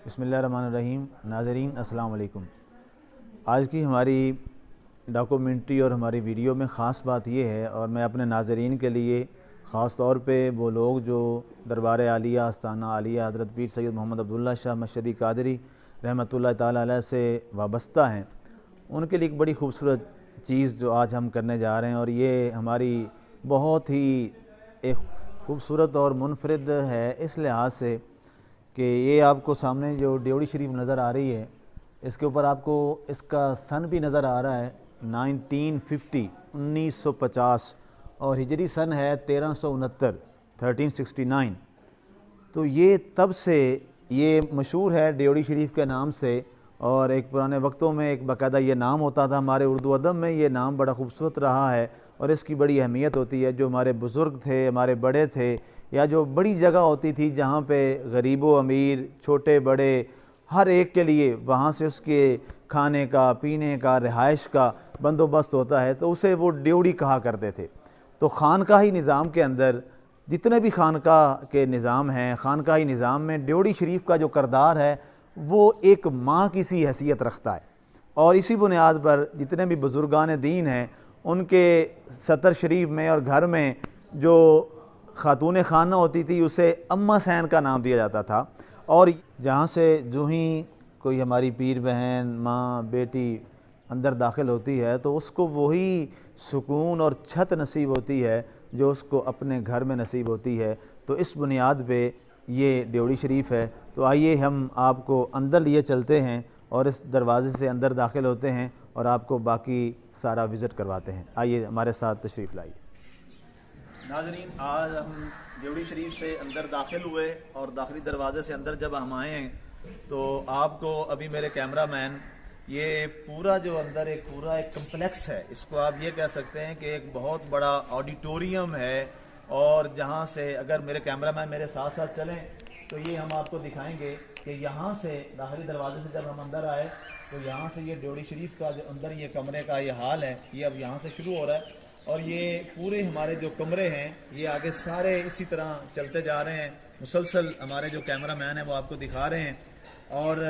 बिस्मिल्लाहिर्रहमानिर्रहीम। नाज़रीन अस्सलाम वालेकुम। आज की हमारी डॉक्यूमेंट्री और हमारी वीडियो में ख़ास बात यह है, और मैं अपने नाज़रीन के लिए ख़ास तौर पे वो लोग जो दरबार आलिया आस्थाना आलिया हज़रत पीर सैयद मोहम्मद अब्दुल्ला शाह मशहदी कादरी रहमतुल्लाह ताला अलैह से वाबस्ता हैं, उनके लिए एक बड़ी खूबसूरत चीज़ जो आज हम करने जा रहे हैं। और ये हमारी बहुत ही एक खूबसूरत और मुनफरिद है इस लिहाज से कि ये आपको सामने जो ड्योढ़ी शरीफ नज़र आ रही है, इसके ऊपर आपको इसका सन भी नज़र आ रहा है 1950 और हिजरी सन है 1369। तो ये तब से ये मशहूर है ड्योढ़ी शरीफ के नाम से। और एक पुराने वक्तों में एक बाकायदा ये नाम होता था, हमारे उर्दू अदब में ये नाम बड़ा खूबसूरत रहा है और इसकी बड़ी अहमियत होती है। जो हमारे बुज़ुर्ग थे, हमारे बड़े थे, या जो बड़ी जगह होती थी जहाँ पे गरीब व अमीर, छोटे बड़े, हर एक के लिए वहाँ से उसके खाने का, पीने का, रिहाइश का बंदोबस्त होता है, तो उसे वो ड्योढ़ी कहा करते थे। तो खानकाही निज़ाम के अंदर जितने भी खानकाह के निज़ाम हैं, खानकाही निज़ाम में ड्योढ़ी शरीफ का जो करदार है वो एक माँ की सी हैसियत रखता है। और इसी बुनियाद पर जितने भी बुज़ुर्गान दीन हैं, उनके सतर शरीफ में और घर में जो खातून खाना होती थी उसे अम्मा सैन का नाम दिया जाता था। और जहाँ से जो ही कोई हमारी पीर बहन, माँ, बेटी अंदर दाखिल होती है तो उसको वही सुकून और छत नसीब होती है जो उसको अपने घर में नसीब होती है। तो इस बुनियाद पे ये ड्योढ़ी शरीफ है। तो आइए हम आपको अंदर लिए चलते हैं और इस दरवाज़े से अंदर दाखिल होते हैं और आपको बाकी सारा विज़िट करवाते हैं। आइए हमारे साथ तशरीफ़ लाइए। नाज़रीन, आज हम ड्योढ़ी शरीफ से अंदर दाखिल हुए और दाखिली दरवाज़े से अंदर जब हम आए हैं तो आपको अभी मेरे कैमरामैन ये पूरा जो अंदर एक पूरा एक कम्प्लेक्स है, इसको आप ये कह सकते हैं कि एक बहुत बड़ा ऑडिटोरियम है। और जहाँ से अगर मेरे कैमरामैन मेरे साथ साथ चलें तो ये हम आपको दिखाएंगे कि यहाँ से दाखिली दरवाजे से जब हम अंदर आए तो यहाँ से ये ड्योढ़ी शरीफ का जो अंदर ये कमरे का ये हाल है, ये अब यहाँ से शुरू हो रहा है। और ये पूरे हमारे जो कमरे हैं ये आगे सारे इसी तरह चलते जा रहे हैं। मुसलसल हमारे जो कैमरामैन हैं वो आपको दिखा रहे हैं। और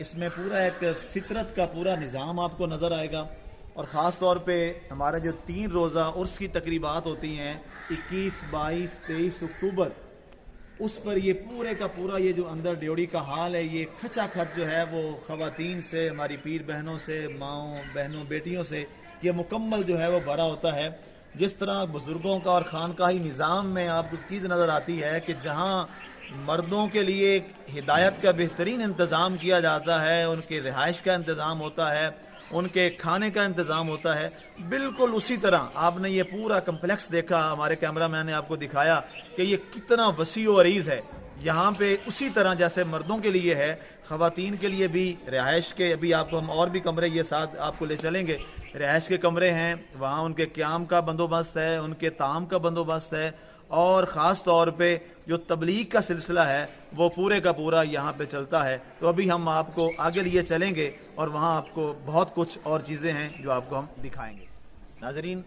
इसमें पूरा एक फितरत का पूरा निज़ाम आपको नज़र आएगा। और ख़ास तौर पे हमारे जो 3 रोज़ा उर्स की तकरीबात होती हैं 21, 22, 23 अक्टूबर, उस पर ये पूरे का पूरा ये जो अंदर ड्योढ़ी का हाल है ये खचाखच जो है वो ख़वातीन से, हमारी पीर बहनों से, माओं बहनों बेटियों से ये मुकम्मल जो है वो भरा होता है। जिस तरह बुज़ुर्गों का और खानकाही निज़ाम में आपको चीज़ नज़र आती है कि जहाँ मर्दों के लिए हिदायत का बेहतरीन इंतज़ाम किया जाता है, उनके रिहाइश का इंतज़ाम होता है, उनके खाने का इंतज़ाम होता है, बिल्कुल उसी तरह आपने ये पूरा कम्प्लेक्स देखा, हमारे कैमरामैन ने आपको दिखाया कि ये कितना वसी व अरीज़ है। यहाँ पे उसी तरह जैसे मर्दों के लिए है, ख़वातीन के लिए भी रिहाइश के, अभी आपको हम और भी कमरे ये साथ आपको ले चलेंगे, रिहाइश के कमरे हैं, वहाँ उनके क़याम का बंदोबस्त है, उनके ताम का बंदोबस्त है। और ख़ास तौर पे जो तबलीग का सिलसिला है वो पूरे का पूरा यहाँ पे चलता है। तो अभी हम आपको आगे लिए चलेंगे और वहाँ आपको बहुत कुछ और चीज़ें हैं जो आपको हम दिखाएंगे। नाज़रीन,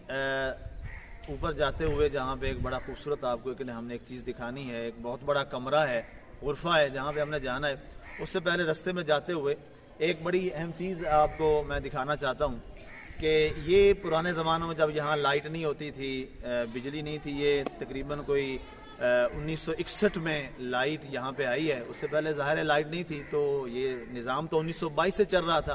ऊपर जाते हुए जहाँ पे एक बड़ा खूबसूरत आपको हमने एक चीज़ दिखानी है, एक बहुत बड़ा कमरा है, गुरफा है जहाँ पे हमने जाना है। उससे पहले रास्ते में जाते हुए एक बड़ी अहम चीज़ आपको मैं दिखाना चाहता हूँ कि ये पुराने ज़मानों में जब यहाँ लाइट नहीं होती थी, बिजली नहीं थी, ये तकरीबन कोई 1961 में लाइट यहाँ पे आई है। उससे पहले ज़ाहिर है लाइट नहीं थी, तो ये निज़ाम तो 1922 से चल रहा था।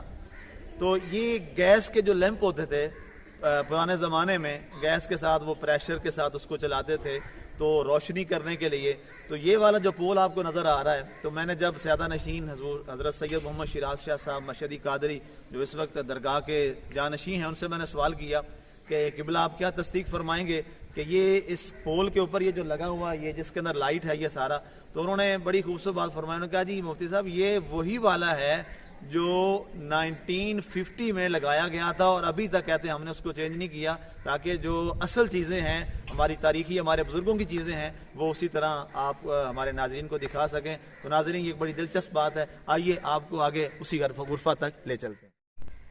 तो ये गैस के जो लैंप होते थे पुराने ज़माने में, गैस के साथ वो प्रेशर के साथ उसको चलाते थे तो रोशनी करने के लिए। तो ये वाला जो पोल आपको नज़र आ रहा है, तो मैंने जब सैयदा नशीन हजूर हज़रत सैयद मोहम्मद शिराज शाह साहब मशहदी कादरी जो इस वक्त दरगाह के जानशीं हैं, उनसे मैंने सवाल किया कि क़िबला आप क्या तस्दीक फरमाएंगे कि ये इस पोल के ऊपर ये जो लगा हुआ ये जिसके अंदर लाइट है ये सारा, तो उन्होंने बड़ी खूबसूरत बात फरमाई। उन्होंने कहा जी मुफ्ती साहब ये वही वाला है जो 1950 में लगाया गया था और अभी तक कहते हैं हमने उसको चेंज नहीं किया, ताकि जो असल चीज़ें हैं हमारी तारीखी, हमारे बुज़ुर्गों की चीज़ें हैं, वो उसी तरह आप हमारे नाज़रीन को दिखा सकें। तो नाज़रीन ये एक बड़ी दिलचस्प बात है। आइए आपको आगे उसी गुरफा तक ले चलते हैं।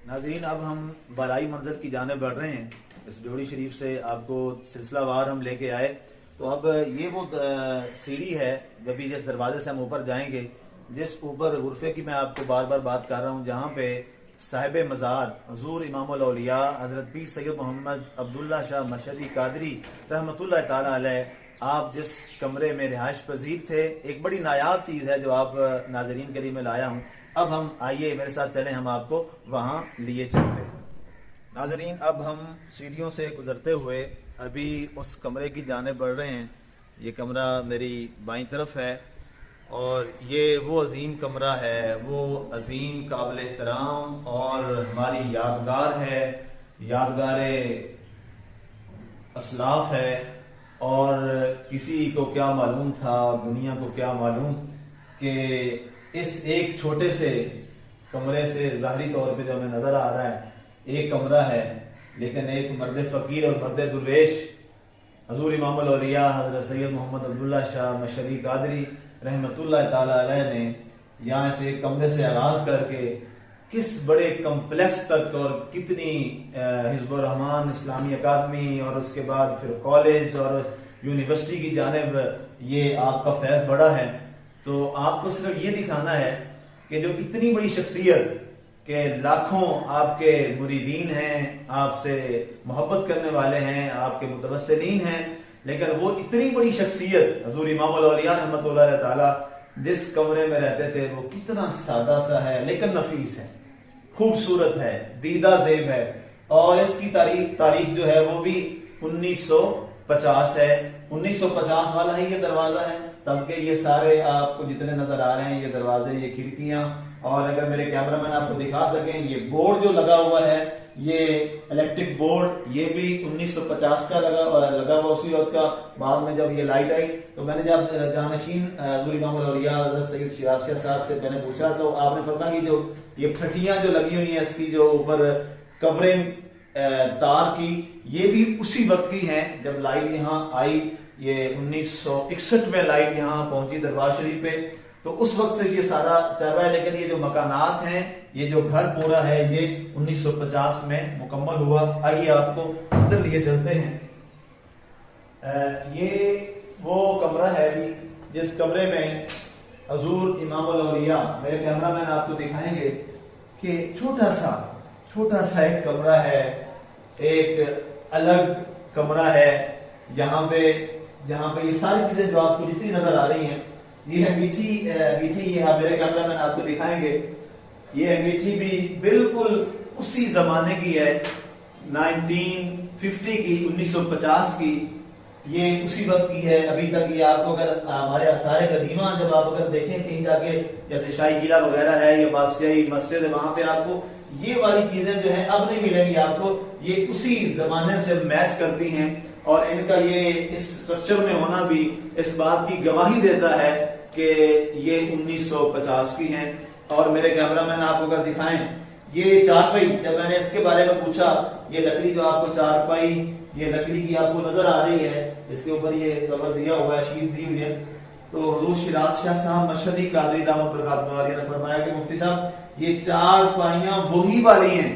नाज़रीन, अब हम बालाई मंजिल की जाने बढ़ रहे हैं। इस ड्योढ़ी शरीफ से आपको सिलसिलावार हम लेके आए। तो अब ये वो सीढ़ी है, जब भी जिस दरवाजे से हम ऊपर जाएंगे जिस ऊपर गुरफे की मैं आपको बार बार बात कर रहा हूँ, जहाँ पे साहिब मज़ार हुज़ूर इमामुल औलिया हज़रत पीर सैयद मोहम्मद अब्दुल्ला शाह मशहदी कादरी रहमतुल्लाह ताला अलैह आप जिस कमरे में रिहाइश पजीर थे, एक बड़ी नायाब चीज़ है जो आप नाजरीन के लिए मैं लाया हूँ। अब हम आइए मेरे साथ चलें, हम आपको वहाँ लिए चलते हैं। नाजरीन, अब हम सीढ़ियों से गुजरते हुए अभी उस कमरे की जानिब बढ़ रहे हैं। ये कमरा मेरी बाईं तरफ है और ये वो अजीम कमरा है, वो अजीम काबिल एहतराम और हमारी यादगार है, यादगार असलाफ है। और किसी को क्या मालूम था, दुनिया को क्या मालूम कि इस एक छोटे से कमरे से ज़ाहरी तौर पे जो हमें नज़र आ रहा है एक कमरा है, लेकिन एक मर्द फ़कीर और मर्द दुर्वेश हुज़ूर इमामुल औलिया हज़रत सैयद मोहम्मद अब्दुल्ला शाह मशहदी कादरी रहमतुल्लाह ताला अलैह ने यहाँ से एक कमरे से आगाज करके किस बड़े कम्प्लेक्स तक और कितनी हिज़्बुर रहमान इस्लामी अकादमी और उसके बाद फिर कॉलेज और यूनिवर्सिटी की जानिब ये आपका फैज़ बढ़ा है। तो आपको सिर्फ ये दिखाना है कि जो इतनी बड़ी शख्सियत के लाखों आपके मुरीदीन हैं, आपसे मोहब्बत करने वाले हैं, आपके मुतवस्सिलीन हैं, लेकिन वो इतनी बड़ी शख्सियत हुज़ूर इमामुल औलिया रहमतुल्लाह ताला जिस कमरे में रहते थे वो कितना सादा सा है लेकिन नफीस है, खूबसूरत है, दीदा ज़ेब है। और इसकी तारीख जो है वो भी 1950 है। 1950 वाला ही ये दरवाजा है, तब के ये सारे आपको जितने नजर आ रहे हैं ये दरवाजे, ये खिड़कियां, और अगर मेरे कैमरामैन आपको दिखा सकें ये बोर्ड जो लगा हुआ है, ये इलेक्ट्रिक बोर्ड, ये भी 1950 का लगा हुआ उसी वक्त का। बाद में जब ये लाइट आई तो मैंने जब जानशीन हुज़ूर इमामुल औलिया हज़रत सैयद शिराज़ शाह साहब से मैंने पूछा तो आपने फरमाया कि जो ये फटियां जो लगी हुई हैं इसकी जो ऊपर कवरिंग तार की, ये भी उसी वक्त की हैं जब लाइट यहाँ आई। ये 1961 में लाइट यहाँ पहुंची दरबार शरीफ पे, तो उस वक्त से ये सारा चल रहा है। लेकिन ये जो मकानात हैं, ये जो घर पूरा है, ये 1950 में मुकम्मल हुआ। आइए आपको अंदर लिए चलते हैं। ये वो कमरा है जिस कमरे में हुज़ूर इमामुल औलिया, मेरे कैमरामैन आपको दिखाएंगे कि छोटा सा एक कमरा है, एक अलग कमरा है। यहाँ पे ये सारी चीजें जो आपको जितनी नजर आ रही हैं, ये है मीठी ये मेरे कैमरामैन आपको दिखाएंगे। ये अंगीठी भी बिल्कुल उसी जमाने की है, 1950 की, 1950 की, ये उसी वक्त की है अभी तक। ये आपको अगर हमारे आसार कदीमा जब आप अगर देखें कहीं जाके, जैसे शाही किला वगैरह है या बादशाही मस्जिद है, वहां पे आपको ये वाली चीजें जो है अब नहीं मिलेंगी आपको, ये उसी जमाने से मैच करती हैं। और इनका ये इस स्ट्रक्चर में होना भी इस बात की गवाही देता है कि ये 1950 की हैं। और मेरे कैमरामैन आपको अगर दिखाएं, ये चारपाई, जब मैंने इसके बारे में पूछा, ये लकड़ी जो आपको चारपाई, ये लकड़ी की आपको नजर आ रही है, इसके ऊपर ये कवर दिया हुआ है, शीट दी हुई है। तो हुज़ूर शिराज़ शाह साहब मशहदी कादरी दामत बरकातुहु अलैह ने फरमाया कि मुफ्ती साहब ये चारपाइयां वही वाली हैं,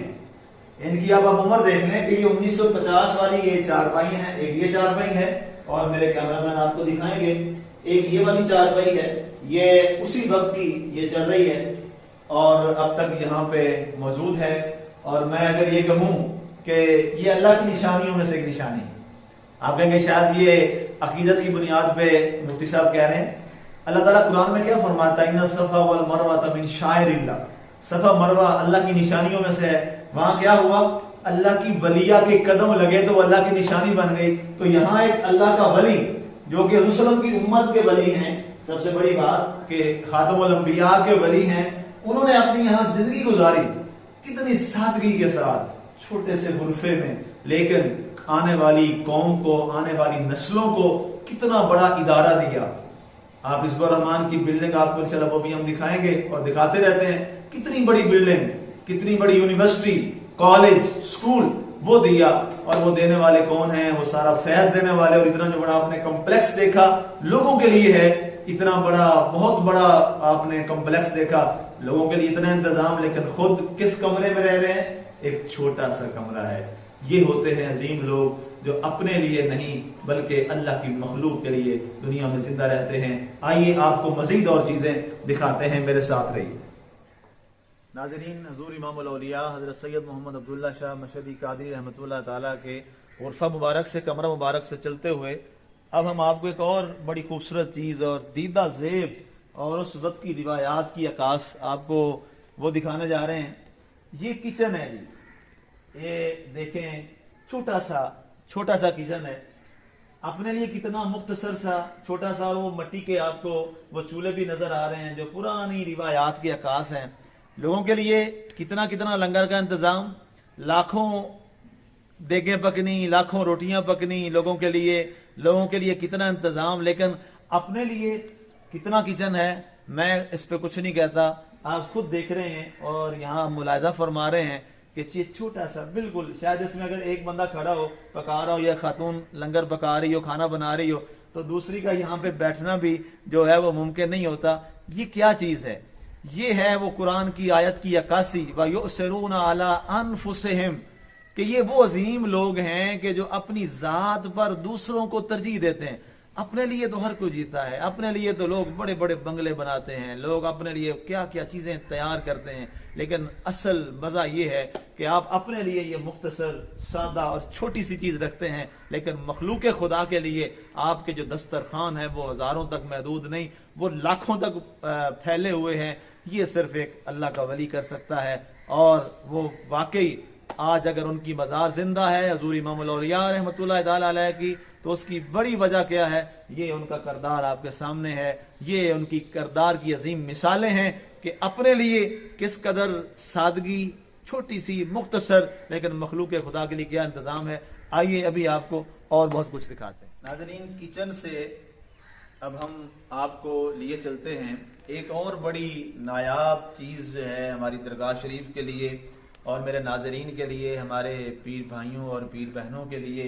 इनकी आप उम्र देख लें कि ये 1950 वाली ये चारपाई है, एक ये चारपाई है, और मेरे कैमरामैन आपको दिखाएंगे एक ये वाली चारपाई है, ये उसी वक्त की ये चल रही है और अब तक यहाँ पे मौजूद है। और मैं अगर ये कहूँ कि ये अल्लाह की निशानियों में से एक निशानी, आप कहेंगे शायद ये अकीदत की बुनियाद पे मुफ्ती साहब कह रहे हैं। अल्लाह ताला कुरान में क्या फरमाता है, इन्ना सफा वल मरवा मिन शाइरिल्लाह, सफा मरवा अल्लाह की निशानियों में से है। वहां क्या हुआ, अल्लाह की वलिया के कदम लगे तो अल्लाह की निशानी बन गई। तो यहाँ एक अल्लाह का वली जो कि रसूल की उम्मत के वली हैं, सबसे बड़ी बात कि खातमुल अंबिया के वली हैं, उन्होंने अपनी यहाँ जिंदगी गुजारी कितनी सादगी के साथ, छोटे से गुरफे में, लेकिन आने वाली कौम को, आने वाली नस्लों को कितना बड़ा इदारा दिया। आप हिज़्बुर रहमान की बिल्डिंग आपको इंशाल्लाह वो भी हम दिखाएंगे और दिखाते रहते हैं, कितनी बड़ी बिल्डिंग, कितनी बड़ी यूनिवर्सिटी, कॉलेज, स्कूल वो दिया। और वो देने वाले कौन हैं, वो सारा फैज देने वाले। और इतना जो बड़ा आपने कॉम्प्लेक्स देखा लोगों के लिए है, इतना बड़ा, बहुत बड़ा आपने कॉम्प्लेक्स देखा लोगों के लिए, इतना इंतजाम, लेकिन खुद किस कमरे में रह रहे हैं, एक छोटा सा कमरा है। ये होते हैं अजीम लोग जो अपने लिए नहीं बल्कि अल्लाह की मखलूक के लिए दुनिया में जिंदा रहते हैं। आइए आपको मजीद और चीज़ें दिखाते हैं, मेरे साथ रहिए। नाज़रीन, हज़ूर इमामुल औलिया हज़रत सैयद मोहम्मद अब्दुल्ला शाह मशहदी कादरी रहमतुल्लाह ताला के उर्फ़ा मुबारक से, कमरा मुबारक से चलते हुए अब हम आपको एक और बड़ी खूबसूरत चीज़ और दीदा ज़ेब और उस वक्त की रिवायात की अक्कास आपको वो दिखाने जा रहे हैं। ये किचन है जी, ये देखें, छोटा सा किचन है। अपने लिए कितना मुख्तसर सा छोटा सा, वो मिट्टी के आपको वो चूल्हे भी नजर आ रहे हैं जो पुरानी रिवायात की अक्कास हैं। लोगों के लिए कितना कितना लंगर का इंतजाम, लाखों देगें पकनी, लाखों रोटियां पकनी, लोगों के लिए कितना इंतजाम, लेकिन अपने लिए कितना किचन है। मैं इस पे कुछ नहीं कहता, आप खुद देख रहे हैं और यहाँ मुलाजा फरमा रहे हैं कि ये छोटा सा, बिल्कुल शायद इसमें अगर एक बंदा खड़ा हो, पका रहा हो, या खातून लंगर पका रही हो, खाना बना रही हो, तो दूसरी का यहाँ पे बैठना भी जो है वो मुमकिन नहीं होता। ये क्या चीज है? ये है वो कुरान की आयत की 81, वयुसिरून अला अनफुसिहिम, कि ये वो अजीम लोग हैं कि जो अपनी जात पर दूसरों को तरजीह देते हैं। अपने लिए तो हर कोई जीता है, अपने लिए तो लोग बड़े बड़े बंगले बनाते हैं, लोग अपने लिए क्या क्या चीजें तैयार करते हैं, लेकिन असल मजा ये है कि आप अपने लिए ये मुख्तसर, सादा और छोटी सी चीज रखते हैं, लेकिन मखलूक खुदा के लिए आपके जो दस्तरखान है वो हजारों तक महदूद नहीं, वो लाखों तक फैले हुए हैं। ये सिर्फ एक अल्लाह का वली कर सकता है, और वो वाकई आज अगर उनकी मज़ार जिंदा है हज़ूर इमामुल औलिया रहमतुल्लाह ताला अलैह की, तो उसकी बड़ी वजह क्या है? ये उनका करदार आपके सामने है। ये उनकी करदार की अजीम मिसालें हैं कि अपने लिए किस कदर सादगी, छोटी सी मुख्तसर, लेकिन मखलूक खुदा के लिए क्या इंतजाम है। आइए अभी आपको और बहुत कुछ दिखाते हैं। नाज़रीन, किचन से अब हम आपको लिए चलते हैं एक और बड़ी नायाब चीज़ जो है हमारी दरगाह शरीफ के लिए और मेरे नाजरीन के लिए, हमारे पीर भाइयों और पीर बहनों के लिए।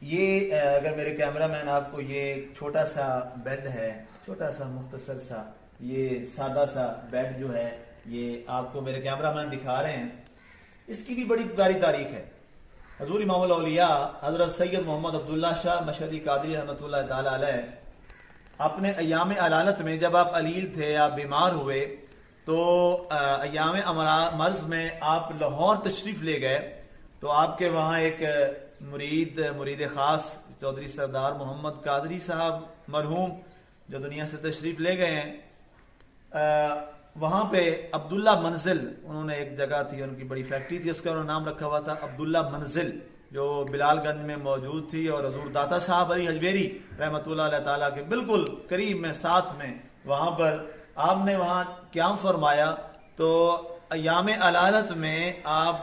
ये अगर मेरे कैमरामैन आपको ये छोटा सा बेड है, छोटा सा मुख्तसर सा, ये सादा सा बेड जो है, ये आपको मेरे कैमरामैन दिखा रहे हैं। इसकी भी बड़ी प्यारी तारीख है। हजूर इमामुल औलिया हजरत सैयद मोहम्मद अब्दुल्ला शाह मशहदी कादरी रहमतुल्लाह ताला अलैह अपने अयाम अलालत में, जब आप अलील थे, आप बीमार हुए, तो अयाम मर्ज में आप लाहौर तशरीफ ले गए, तो आपके वहाँ एक मुरीद ख़ास चौधरी सरदार मोहम्मद कादरी साहब मरहूम जो दुनिया से तशरीफ ले गए हैं, वहाँ पे अब्दुल्ला मंजिल, उन्होंने एक जगह थी, उनकी बड़ी फैक्ट्री थी, उसका उन्होंने नाम रखा हुआ था अब्दुल्ला मंजिल, जो बिलालगंज में मौजूद थी। और हजूर दाता साहब अली हजवेरी रहमतुल्लाह अलैह ताला के बिल्कुल करीब में, साथ में, वहाँ पर आपने वहाँ क्याम फरमाया। तो अयाम अलालत में आप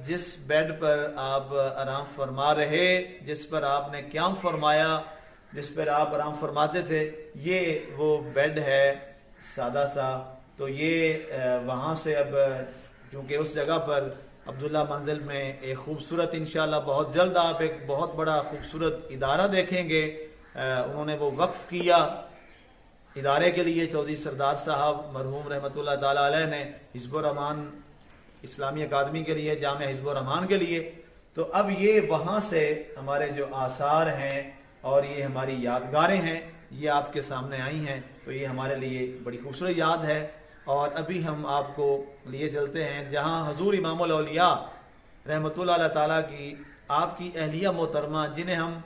जिस बेड पर आप आराम फरमा रहे, जिस पर आपने क्याम फरमाया, जिस पर आप आराम फरमाते थे, ये वो बेड है सादा सा। तो ये वहाँ से अब, क्योंकि उस जगह पर अब्दुल्ला मंजिल में एक खूबसूरत, इंशाल्लाह बहुत जल्द आप एक बहुत बड़ा खूबसूरत इदारा देखेंगे, उन्होंने वो वक्फ किया इदारे के लिए। चौधरी सरदार साहब मरहूम रहमतुल्लाह ताला अलैह ने हिज़्बुर रहमान इस्लामी अकादमी के लिए, जामे हिज़्बुर रहमान के लिए। तो अब ये वहाँ से हमारे जो आसार हैं और ये हमारी यादगारें हैं, ये आपके सामने आई हैं। तो ये हमारे लिए बड़ी खूबसूरत याद है। और अभी हम आपको लिए चलते हैं जहाँ हजूर इमामुल औलिया रहमतुल्लाह ताला की, आपकी अहलिया मोहतरमा, जिन्हें हम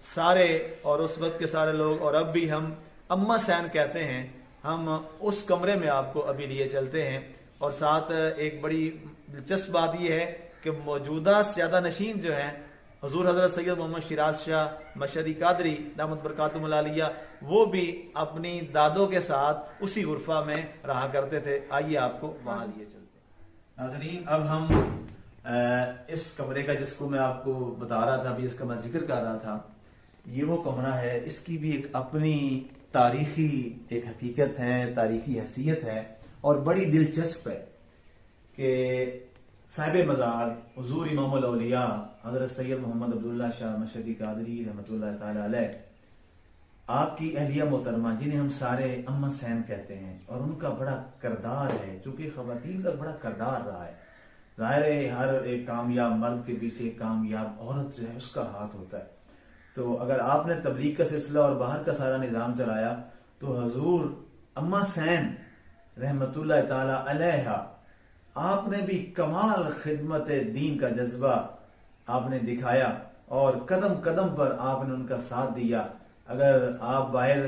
सारे और उस वक्त के सारे लोग और अब भी हम अम्मा सैन कहते हैं, हम उस कमरे में आपको अभी लिए चलते हैं। और साथ एक बड़ी दिलचस्प बात यह है कि मौजूदा सयादा नशीन जो है हजूर हजरत सैयद मोहम्मद शिराज शाह मशहदी कादरी दामत बरकातुहुल आलिया, वो भी अपनी दादों के साथ उसी गुरफा में रहा करते थे। आइए आपको वहां लिए चलते हैं। नाज़रीन, अब हम इस कमरे का, जिसको मैं आपको बता रहा था, अभी इसका मैं जिक्र कर रहा था, ये वो कमरा है। इसकी भी एक अपनी तारीखी एक हकीकत है, तारीखी हैसियत है और बड़ी दिलचस्प है कि साहिब मज़ार हुज़ूर इमामुल औलिया हज़रत सैयद मोहम्मद अब्दुल्ला शाह मशहदी कादरी रहमतुल्लाह ताला अलैह, आपकी अहलिया मोहतरमा, जिन्हें हम सारे अम्मा सैन कहते हैं, और उनका बड़ा करदार है, चूंकि ख़वातीन का बड़ा करदार रहा है। जाहिर है हर एक कामयाब मर्द के पीछे एक कामयाब औरत जो है उसका हाथ होता है। तो अगर आपने तबलीग का सिलसिला और बाहर का सारा निज़ाम चलाया तो हजूर अम्मा सैन रहमतुल्लाह ताला अलैहा आपने भी कमाल खिदमत दीन का जज्बा आपने दिखाया और कदम कदम पर आपने उनका साथ दिया। अगर आप बाहर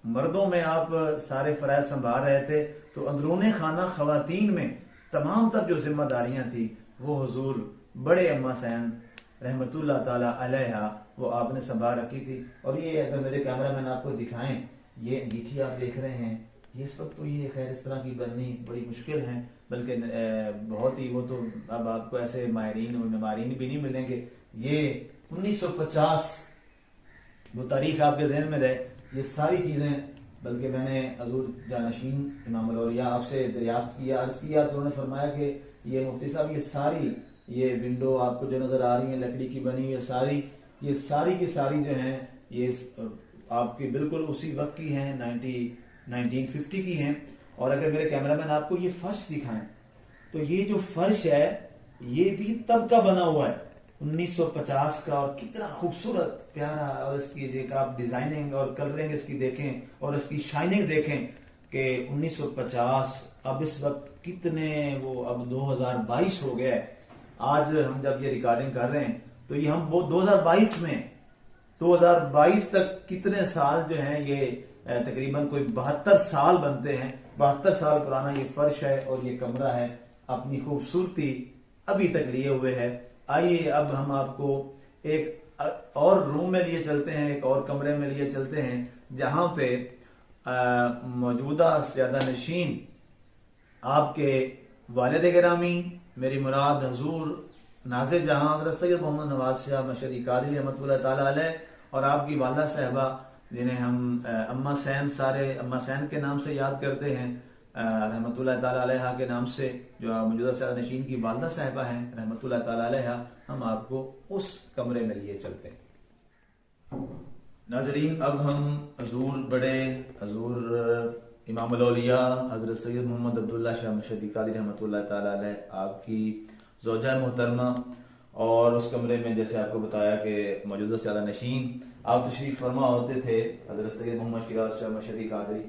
मर्दों में आप सारे फराइज संभाल रहे थे तो अंदरूने खाना खवातीन में तमाम तक जो जिम्मेदारियां थी वो हुजूर बड़े अम्मा सैन रहमतुल्लाह ताला अलैहा वो आपने संभाल रखी थी। और ये अगर मेरे कैमरामैन आपको दिखाएं, ये अंगीठी आप देख रहे हैं, ये इस वक्त तो ये खैर इस तरह की बननी बड़ी मुश्किल है, बल्कि बहुत ही वो तो अब आपको ऐसे माहिरीन और नमारीन भी नहीं मिलेंगे। ये 1950 वो तारीख आपके जहन में रहे, ये सारी चीज़ें, बल्कि मैंने हजूर जानशीन इमाम अल-औलिया आपसे दरियाफ्त किया, अर्ज किया, तो उन्होंने फरमाया कि ये मुफ्ती साहब ये विंडो आपको जो नज़र आ रही है लकड़ी की बनी हुई ये सारी की सारी जो हैं ये आपकी बिल्कुल उसी वक्त की हैं, 1950 की हैं। और अगर मेरे कैमरामैन आपको ये फर्श दिखाएं तो ये जो फर्श है ये भी तब का बना हुआ है 1950 का, और कितना खूबसूरत प्यारा, और इसकी आप डिजाइनिंग और कलरिंग इसकी देखें और इसकी शाइनिंग देखें कि 1950 अब इस वक्त कितने वो अब 2022 हो गया है। आज हम जब ये रिकॉर्डिंग कर रहे हैं तो ये हम वो 2022 तक कितने साल जो हैं ये तकरीबन कोई 72 साल बनते हैं। 72 साल पुराना ये फर्श है और ये कमरा है, अपनी खूबसूरती अभी तक लिए हुए है। आइए अब हम आपको एक और रूम में लिए चलते हैं, एक और कमरे में लिए चलते हैं जहां पे मौजूदा सयादा नशीन आपके वालिद गिरामी, मेरी मुराद हजूर नाज़िर जहां हज़रत सैयद मोहम्मद नवाज शाह मशहदी कादरी रहमतुल्लाह ताला अलैह और आपकी वालिदा साहिबा जिन्हें हम अम्मा सैन के नाम से याद करते हैं, रहमतुल्लाह ताला अलैहा के नाम से, जो मौजूदा सयादा नशीन की वालिदा साहिबा हैं रहमतुल्लाह ताला अलैहा, हम आपको उस कमरे में लिए चलते हैं। नाजरीन, अब हम हजूर इमाम अल-औलिया हजरत सैयद मोहम्मद अब्दुल्ला शाह मशहदी कादरी रहमतुल्लाह ताला अलैह आपकी ज़ौजा मोहतरमा और उस कमरे में जैसे आपको बताया कि मौजूदा सयादा नशीन आप तशरीफ फरमा होते थे हजरत सैयद मोहम्मद शिराज शाह मशहदी कादरी।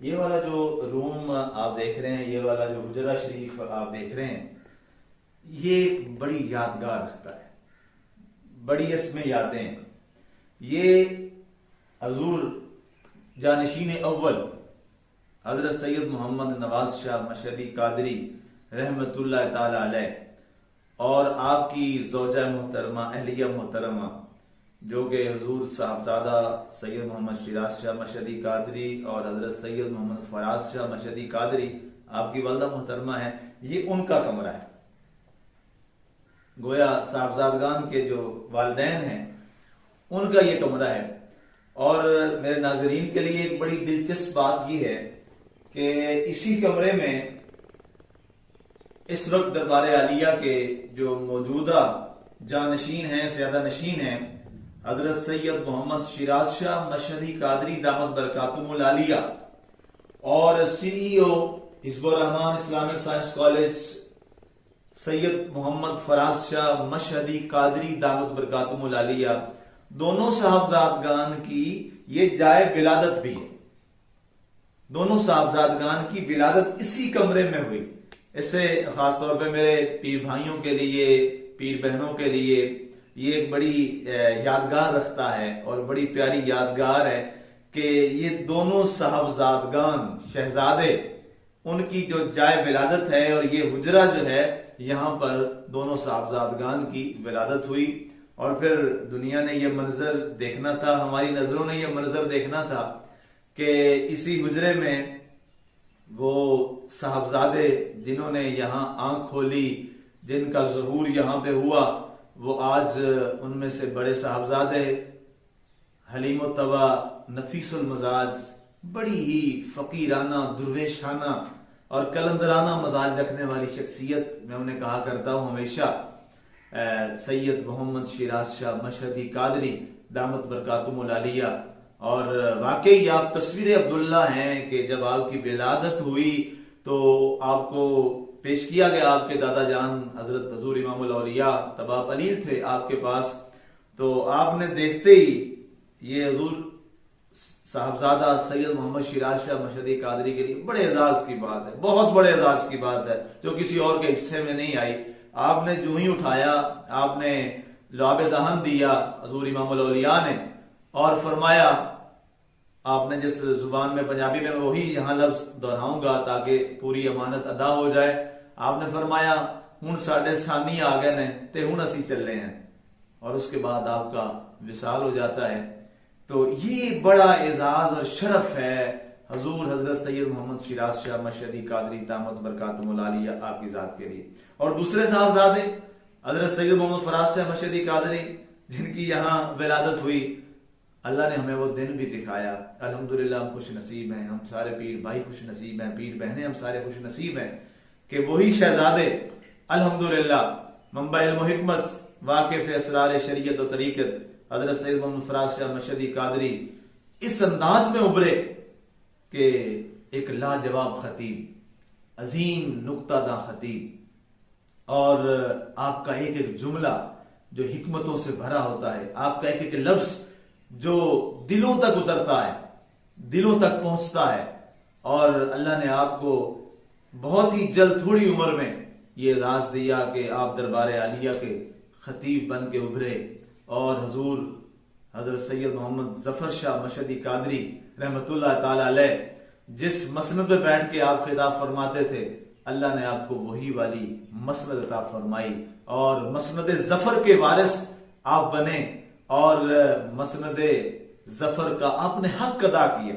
ये वाला जो रूम आप देख रहे हैं, ये वाला जो हुजरा शरीफ आप देख रहे हैं, ये बड़ी यादगार रखता है, बड़ी इसमें यादें। ये हजूर जानशीन अव्वल हजरत सैयद मोहम्मद नवाज शाह मशहदी कादरी रहमतुल्लाह ताला अलैह और आपकी ज़ौजा मोहतरमा अहलिया मोहतरमा जो कि हजूर साहबजादा सैयद मोहम्मद शिराज शाह मशहदी कादरी और हजरत सैयद मोहम्मद फराज शाह मशहदी कादरी आपकी वालिदा मोहतरमा है, ये उनका कमरा है। गोया साहबजादगान के जो वालिदैन हैं उनका ये कमरा है। और मेरे नाजरीन के लिए एक बड़ी दिलचस्प बात यह है कि इसी कमरे में इस वक्त दरबार आलिया के जो मौजूदा जानशीन हैं, ज़्यादा नशीन हैं, हजरत सैयद मोहम्मद शिराज शाह मशहदी कादरी दामत बरकातुहुल आलिया और CEO Hizbur Rahman Islamic science college Syed Mohammad Faraz Shah Mashhadi Qadri दामत बरकातुहुल आलिया, दोनों साहबजादगान की ये जाए विलादत भी है। दोनों साहबजादगान की विलादत इसी कमरे में हुई। इससे खासतौर पे मेरे पीर भाइयों के लिए, पीर बहनों के लिए ये एक बड़ी यादगार रखता है और बड़ी प्यारी यादगार है कि ये दोनों साहबजादगान शहजादे, उनकी जो जाए विलादत है और ये हुजरा जो है, यहाँ पर दोनों साहबजादगान की विलादत हुई। और फिर दुनिया ने यह मंजर देखना था, हमारी नजरों ने यह मंजर देखना था कि इसी हुजरे में वो साहबजादे जिन्होंने यहाँ आंख खोली, जिनका ज़हूर यहाँ पे हुआ, वो आज उनमें से बड़े साहबजादे हलीम तवा नफीसुल मजाज, बड़ी ही फकीराना, दुर्वेशाना और कलंदराना मजाज रखने वाली शख्सियत मैं उन्हें कहा करता हूँ हमेशा, सैयद मोहम्मद शिराज शाह मशहदी कादरी दामत बरकातुहुल आलिया। और वाकई आप तस्वीर अब्दुल्ला हैं कि जब आपकी विलादत हुई तो आपको पेश किया गया। आपके दादा जान हजरत हजूर इमामुल औलिया तबाब अलील थे आपके पास, तो आपने देखते ही ये हजूर साहबजादा सैयद मोहम्मद शिराज शाह मशहदी कादरी के लिए बड़े एजाज की बात है, बहुत बड़े एजाज की बात है, जो किसी और के हिस्से में नहीं आई। आपने जो ही उठाया, आपने लुआब दहन दिया हजूर इमामुल औलिया ने, और फरमाया, आपने जिस जुबान में पंजाबी में वही यहाँ लफ्ज दोहराऊंगा ताकि पूरी अमानत अदा हो जाए। आपने फरमाया हुण साडे सानी आ गए ने ते हुण असी चले हैं, और उसके बाद आपका विसाल हो जाता है। तो ये बड़ा एजाज और शरफ है हजूर हजरत सैयद मोहम्मद शिराज शाह मशहदी कादरी दामत बरकातुहुल आलिया आपकी जात के लिए। और दूसरे साहबजादे हजरत सैयद मोहम्मद फराज शाह मशहदी कादरी, जिनकी यहाँ विलादत हुई, अल्लाह ने हमें वो दिन भी दिखाया। अल्हम्दुलिल्लाह हम खुश नसीब हैं, हम सारे पीर भाई खुश नसीब हैं, पीर बहनें हम सारे खुश नसीब हैं कि वही शहजादे अल्हम्दुलिल्लाह मंबा इल्म व हिकमत वाकिफ असरार शरीयत और तरीकत हजरत सैयद मोहम्मद फराज शाह मशहदी कादरी इस अंदाज में उभरे कि एक लाजवाब खतीब, अजीम नुक्तादा खतीब, और आपका एक एक जुमला जो हिकमतों से भरा होता है, आपका एक एक लफ्ज जो दिलों तक उतरता है, दिलों तक पहुंचता है। और अल्लाह ने आपको बहुत ही जल्द थोड़ी उम्र में ये राज दिया कि आप दरबार आलिया के खतीब बन के उभरे, और हजूर हजरत सैयद मोहम्मद जफर शाह मशहदी कादरी रहमतुल्लाह ताला अलैह जिस मसनद पे बैठ के आप खिताब फरमाते थे, अल्लाह ने आपको वही वाली मसनद अता फरमाई, और मसनद जफर के वारिस आप बने, और मसनद जफर का आपने हक अदा किया,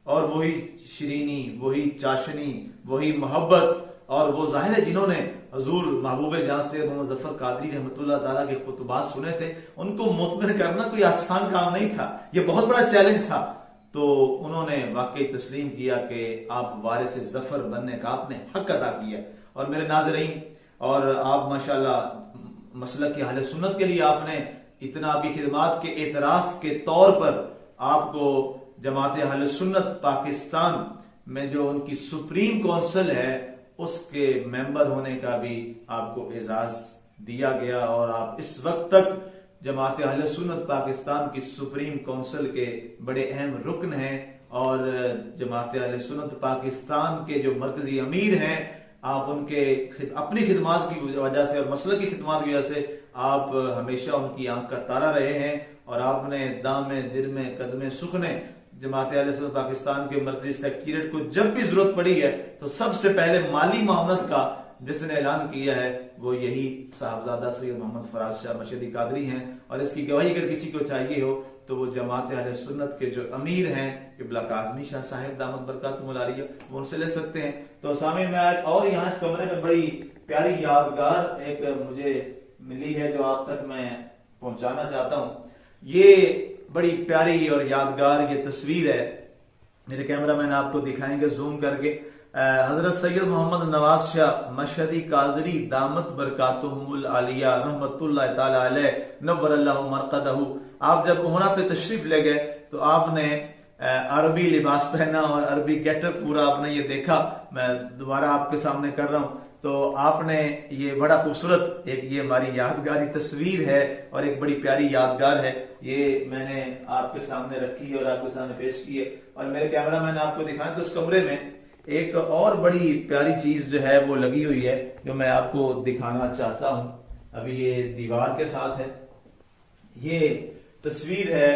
और वही शिरीनी, वही चाशनी, वही मोहब्बत, और वो जाहिर है जिन्होंने हजूर महबूब जान से मोहम्मद जफर कादरी रहमतुल्लाह ताला के खुतबात सुने थे, उनको मुतमिन करना कोई आसान काम नहीं था, ये बहुत बड़ा चैलेंज था। तो उन्होंने वाकई तस्लीम किया कि आप वारिस जफर बनने का आपने हक अदा किया। और मेरे नाज़रीन, और आप माशाल्लाह मसलक के अहले सुन्नत के लिए आपने इतना भी खिदमात के एतराफ के तौर पर आपको जमात अहले सुन्नत पाकिस्तान में जो उनकी सुप्रीम काउंसिल है उसके मेंबर होने का भी आपको एजाज दिया गया, और आप इस वक्त तक जमात अहले सुन्नत पाकिस्तान की सुप्रीम काउंसिल के बड़े अहम रुकन हैं, और जमात अहले सुन्नत पाकिस्तान के जो मरकजी अमीर हैं, आप उनके अपनी खिदमात की वजह से और मसलक की खिदमात की वजह से आप हमेशा उनकी आंख का तारा रहे हैं, और आपने दामे दिरमे कदमे सुखने जमात अहले सुन्नत पाकिस्तान के मरकजी सेक्रेटरीट को जब भी जरूरत पड़ी है तो सबसे पहले माली मामलत का जिसने ऐलान किया है वो यही साहबजादा सैयद मोहम्मद फराज शाह मशहदी कादरी हैं। और इसकी गवाही अगर किसी को चाहिए हो तो वो जमात अहले सुन्नत के जो अमीर हैं क़िबला काज़मी शाह साहिब दामत बरकातुहुल आलिया, वो उनसे ले सकते हैं। तो सामने में आज और यहाँ इस कमरे में बड़ी प्यारी यादगार एक मुझे मिली है जो आप तक मैं पहुंचाना चाहता हूँ। ये बड़ी प्यारी और यादगार ये तस्वीर है, मेरे कैमरामैन आपको दिखाएंगे जूम करके। हजरत सैयद मोहम्मद नवाज शाह मशहदी कादरी दामत बरकातुहुल आलिया रहमतुल्लाह ताला अलैह नव्वरल्लाहु मरक़दहु, आप जब उमरा पे तशरीफ ले गए तो आपने अरबी लिबास पहना और अरबी गेटअप पूरा आपने ये देखा। मैं दोबारा आपके सामने कर रहा हूँ, तो आपने ये बड़ा खूबसूरत एक ये हमारी यादगारी तस्वीर है और एक बड़ी प्यारी यादगार है, ये मैंने आपके सामने रखी है और आपके सामने पेश की है। और मेरे कैमरामैन आपको दिखाएं तो उस कमरे में एक और बड़ी प्यारी चीज जो है वो लगी हुई है जो मैं आपको दिखाना चाहता हूं। अभी ये दीवार के साथ है, ये तस्वीर है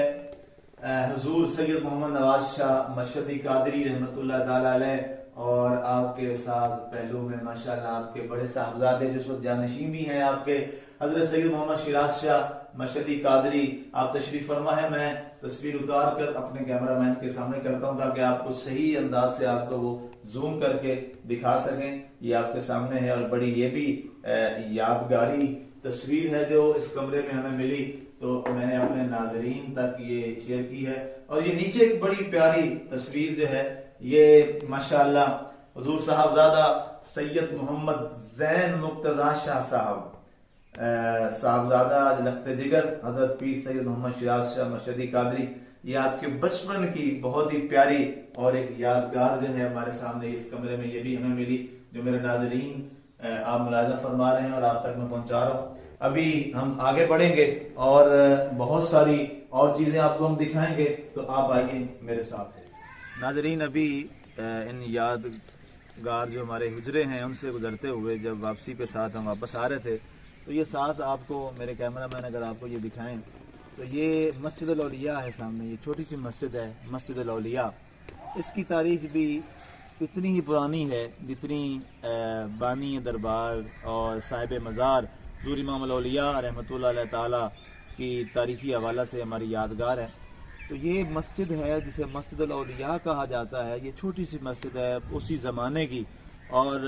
हुजूर सैयद मोहम्मद नवाज शाह मशहदी कादरी रहमतुल्लाह ताला अलैह, और आपके साथ पहलू में माशाल्लाह आपके बड़े साहबजादे जो इस वक्त जानशीन भी हैं आपके हजरत सैयद मोहम्मद शिराज शाह मशहदी कादरी, आप तशरीफ फरमा है। मैं तस्वीर उतार कर अपने कैमरामैन के सामने करता हूं ताकि आपको सही अंदाज से आपको वो जूम करके दिखा सकें। ये आपके सामने है और बड़ी ये भी यादगारी तस्वीर है जो इस कमरे में हमें मिली, तो मैंने अपने नाजरीन तक ये शेयर की है। और ये नीचे एक बड़ी प्यारी तस्वीर जो है ये माशाल्लाह हुजूर साहबजादा सैयद मोहम्मद जैन मुक्तजा शाह साहब साहबजादा लख्त जिगर हजरत पीर सैयद मोहम्मद शिराज शाह मशहदी कादरी, ये आपके बचपन की बहुत ही प्यारी और एक यादगार जो है हमारे सामने इस कमरे में ये भी हमें मिली, जो मेरे नाजरीन आप मुलाजा फरमा रहे हैं और आप तक मैं पहुंचा रहा हूँ। अभी हम आगे बढ़ेंगे और बहुत सारी और चीजें आपको हम दिखाएंगे, तो आप आइए मेरे साथ। नाजरीन, अभी इन यादगार जो हमारे हुजरे हैं उनसे गुजरते हुए जब वापसी पे साथ हम वापस आ रहे थे, तो ये साथ आपको मेरे कैमरा मैन अगर आपको ये दिखाएं तो ये मस्जिद अल-औलिया है सामने। ये छोटी सी मस्जिद है, मस्जिद अल-औलिया। इसकी तारीख भी इतनी ही पुरानी है जितनी बानी दरबार और साहिब मज़ार ज़ूर इमाम अल-औलिया रहमतुल्लाह ताला की तारीखी हवाला से हमारी यादगार है। तो ये मस्जिद है जिसे मस्जिद अल-औलिया कहा जाता है। ये छोटी सी मस्जिद है उसी ज़माने की, और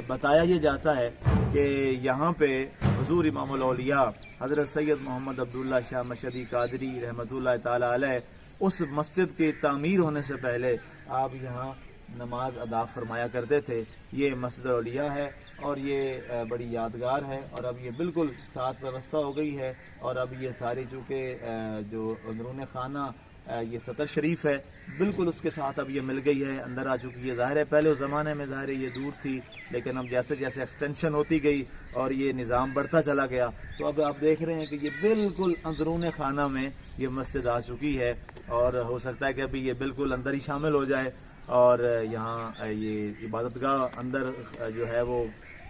बताया ये जाता है कि यहाँ पे हुज़ूर इमाम अल-औलिया हज़रत सैयद मोहम्मद अब्दुल्ला शाह मशदी कादरी रहमतुल्लाह ताला अलैह उस मस्जिद के तामीर होने से पहले आप यहाँ नमाज अदा फरमाया करते थे। ये मस्जिद अल-औलिया है और ये बड़ी यादगार है, और अब ये बिल्कुल साथ व्यवस्था हो गई है। और अब ये सारी चूँकि जो अंदरून खाना ये सतर शरीफ है बिल्कुल उसके साथ अब ये मिल गई है, अंदर आ चुकी है। ज़ाहिर है पहले उस ज़माने में ज़ाहिर है ये दूर थी, लेकिन अब जैसे जैसे एक्सटेंशन होती गई और ये निज़ाम बढ़ता चला गया, तो अब आप देख रहे हैं कि ये बिल्कुल अंदरून खाना में ये मस्जिद आ चुकी है। और हो सकता है कि अभी ये बिल्कुल अंदर ही शामिल हो जाए और यहाँ ये इबादतगाह अंदर जो है वो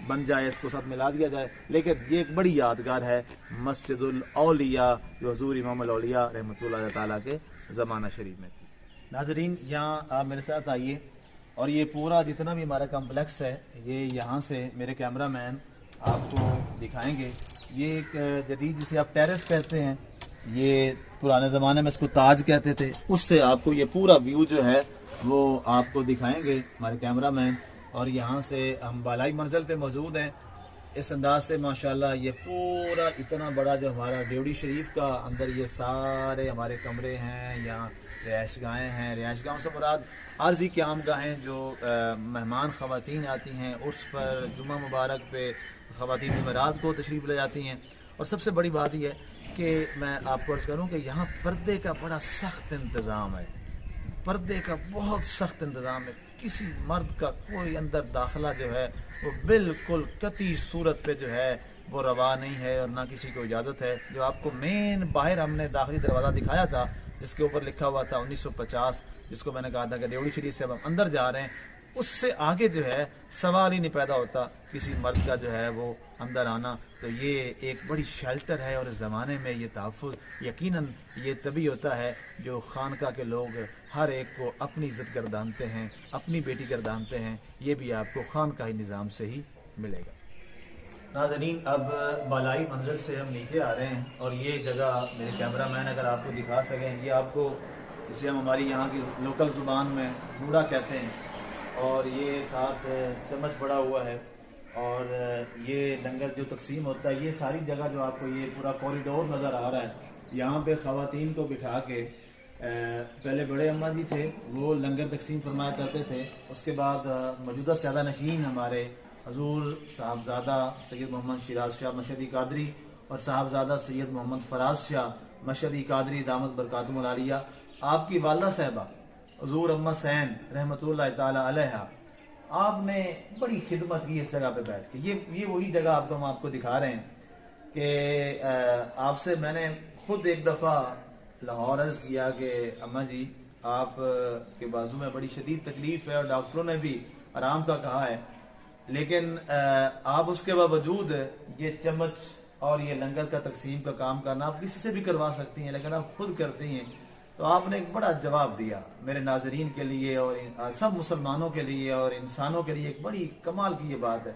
बन जाए, इसको साथ मिला दिया जाए। लेकिन ये एक बड़ी यादगार है मस्जिदुल औलिया जो हुज़ूर इमाम अल-औलिया रहमतुल्लाह ताला के ज़माना शरीफ में थी। नाजरीन, यहाँ आप मेरे साथ आइए और ये पूरा जितना भी हमारा कम्प्लेक्स है ये यहाँ से मेरे कैमरा मैन आपको दिखाएंगे। ये एक जदीद जिसे आप टेरेस कहते हैं, ये पुराने ज़माने में इसको ताज कहते थे, उससे आपको ये पूरा व्यू जो है वो आपको दिखाएंगे हमारे कैमरा मैन। और यहाँ से हम बालाई मंजिल पे मौजूद हैं। इस अंदाज से माशाल्लाह ये पूरा इतना बड़ा जो हमारा ड्योढ़ी शरीफ का अंदर ये सारे हमारे कमरे हैं, यहाँ रिहाइश गाहें हैं। रिहाइश गाहों से मुराद आर्जी क़याम गाहें जो मेहमान ख़वातीन आती हैं उस पर जुम्मा मुबारक पे ख़वातीन जुमेरात को तशरीफ़ ले जाती हैं। और सबसे बड़ी बात यह है कि मैं आपको अर्ज़ करूँ कि यहाँ पर्दे का बड़ा सख्त इंतज़ाम है, पर्दे का बहुत सख्त इंतज़ाम है। किसी मर्द का कोई अंदर दाखिला जो है वो बिल्कुल कती सूरत पे जो है वो रवा नहीं है और ना किसी को इजाज़त है। जो आपको मेन बाहर हमने दाखिली दरवाज़ा दिखाया था जिसके ऊपर लिखा हुआ था 1950, जिसको मैंने कहा था कि ड्योढ़ी शरीफ से अब हम अंदर जा रहे हैं, उससे आगे जो है सवाल ही नहीं पैदा होता किसी मर्द का जो है वो अंदर आना। तो ये एक बड़ी शेल्टर है और इस ज़माने में ये तहफ़्फ़ुज़ यकीनन ये तभी होता है जो खानका के लोग हर एक को अपनी इज़्ज़त गर्दानते हैं, अपनी बेटी गर्दानते हैं। ये भी आपको खानकाही निज़ाम से ही मिलेगा। नाज़रीन, अब बालाई मंजिल से हम नीचे आ रहे हैं और ये जगह मेरे कैमरा मैन अगर आपको दिखा सकें, ये आपको इसे हम हमारी यहाँ की लोकल ज़ुबान में बूढ़ा कहते हैं। और ये साथ चम्मच पड़ा हुआ है और ये लंगर जो तकसीम होता है, ये सारी जगह जो आपको ये पूरा कॉरिडोर नज़र आ रहा है, यहाँ पे ख़वातीन को बिठा के पहले बड़े अम्मा जी थे वो लंगर तकसीम फरमाया करते थे। उसके बाद मौजूदा सयादा नशीन हमारे हजूर साहबजादा सैयद मोहम्मद शिराज शाह मशदी कादरी और साहबजादा सैयद मोहम्मद फराज शाह मशदी कादरी दामद बरकातुहुल आलिया, आपकी वालदा साहिबा हजूर अम्मा सैन रहमतुल्लाह ताला अलैहा, आपने बड़ी खिदमत की इस जगह पे बैठ के। ये वही जगह आपको हम आपको दिखा रहे हैं कि आपसे मैंने खुद एक दफ़ा लाहौर अर्ज़ किया कि अम्मा जी आप के बाजू में बड़ी शदीद तकलीफ़ है और डॉक्टरों ने भी आराम का कहा है, लेकिन आप उसके बावजूद ये चम्मच और ये लंगर का तकसीम का काम करना आप किसी से भी करवा सकती हैं, लेकिन आप खुद करती हैं। तो आपने एक बड़ा जवाब दिया मेरे नाजरीन के लिए और सब मुसलमानों के लिए और इंसानों के लिए। एक बड़ी कमाल की ये बात है,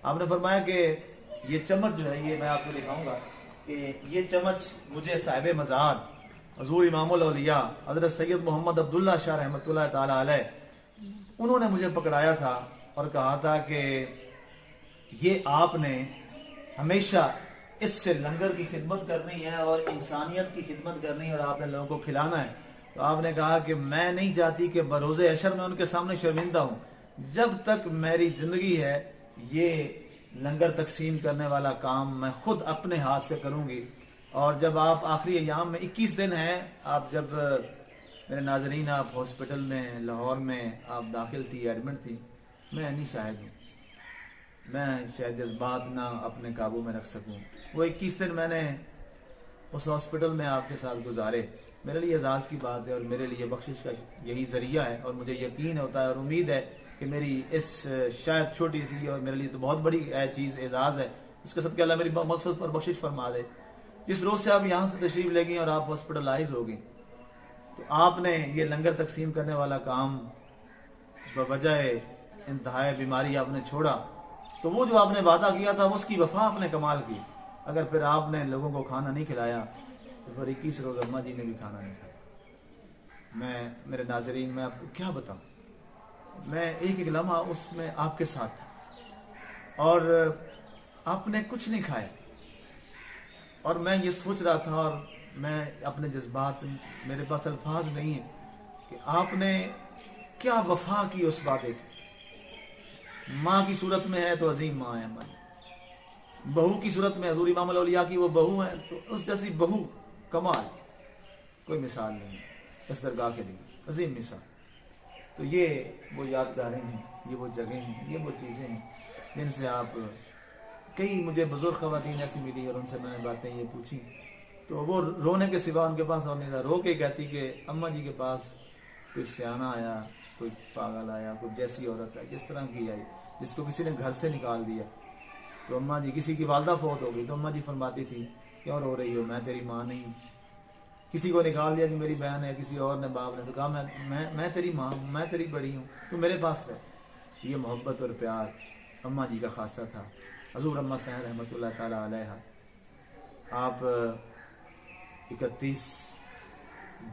आपने फरमाया कि ये चम्मच जो है, ये मैं आपको दिखाऊंगा कि ये चम्मच मुझे साहिब मज़ार हज़ूर इमामुल औलिया हज़रत सैयद मोहम्मद अब्दुल्ला शाह रहमतुल्लाह ताला अलैह उन्होंने मुझे पकड़ाया था और कहा था कि ये आपने हमेशा इससे लंगर की खिदमत करनी है और इंसानियत की खिदमत करनी है और आपने लोगों को खिलाना है। तो आपने कहा कि मैं नहीं चाहती कि बरोज़े अशर में उनके सामने शर्मिंदा हूँ, जब तक मेरी जिंदगी है ये लंगर तकसीम करने वाला काम मैं खुद अपने हाथ से करूंगी। और जब आप आखिरी अयाम में 21 दिन हैं, आप जब मेरे नाजरीन आप हॉस्पिटल में लाहौर में आप दाखिल थी, एडमिट थी, मैं नहीं शायद हूँ, मैं शायद जज्बात ना अपने काबू में रख सकूं। वो 21 दिन मैंने उस हॉस्पिटल में आपके साथ गुजारे, मेरे लिए एजाज़ की बात है और मेरे लिए बख्शिश का यही ज़रिया है। और मुझे यकीन होता है और उम्मीद है कि मेरी इस शायद छोटी सी और मेरे लिए तो बहुत बड़ी चीज़ एजाज़ है, इसके सदक़े अल्लाह मेरी मक़फ़िरत पर बख्शिश फरमा दे। जिस रोज़ से आप यहाँ से तशरीफ़ ले गई और आप हॉस्पिटलाइज हो गई, तो आपने ये लंगर तकसीम करने वाला काम बवजह इंतहाई बीमारी आपने छोड़ा, तो वो जो आपने वादा किया था उसकी वफा आपने कमाल की। अगर फिर आपने लोगों को खाना नहीं खिलाया तो फिर 21 रोज़ अम्मा जी ने भी खाना नहीं खाया। मैं मेरे नाजरीन मैं आपको क्या बताऊं, मैं एक एक लम्हा उसमें आपके साथ था और आपने कुछ नहीं खाया। और मैं ये सोच रहा था और मैं अपने जज्बात, मेरे पास अल्फाज नहीं है कि आपने क्या वफा की उस वादे की। माँ की सूरत में है तो अजीम माँ है हमारी, बहू की सूरत में हजूर इमाम औलिया की वो बहू है, तो उस जैसी बहू कमाल कोई मिसाल नहीं है इस दरगाह के लिए, अजीम मिसाल। तो ये वो यादगारें हैं, ये वो जगह हैं, ये वो चीज़ें हैं जिनसे आप कई मुझे बुजुर्ग ख़वातीन ऐसी मिली और उनसे मैंने बातें ये पूछी, तो वो रोने के सिवा उनके पास और नहीं था। रो के कहती कि अम्मा जी के पास कोई सियाना आया, कोई पागल आया, कोई जैसी औरत है जिस तरह की आई, जिसको किसी ने घर से निकाल दिया। तो अम्मा जी, किसी की वालदा फौत हो गई तो अम्मा जी फरमाती थी क्यों रो रही हो, मैं तेरी माँ नहीं। किसी को निकाल दिया कि मेरी बहन है, किसी और ने बाप ने, तो कहा मैं तेरी माँ, मैं तेरी बड़ी हूँ, तू मेरे पास रह। ये मोहब्बत और प्यार अम्मा जी का खासा था। हजूर अम्मा सहन रहमतुल्लाह ताला अलैहा, आप 31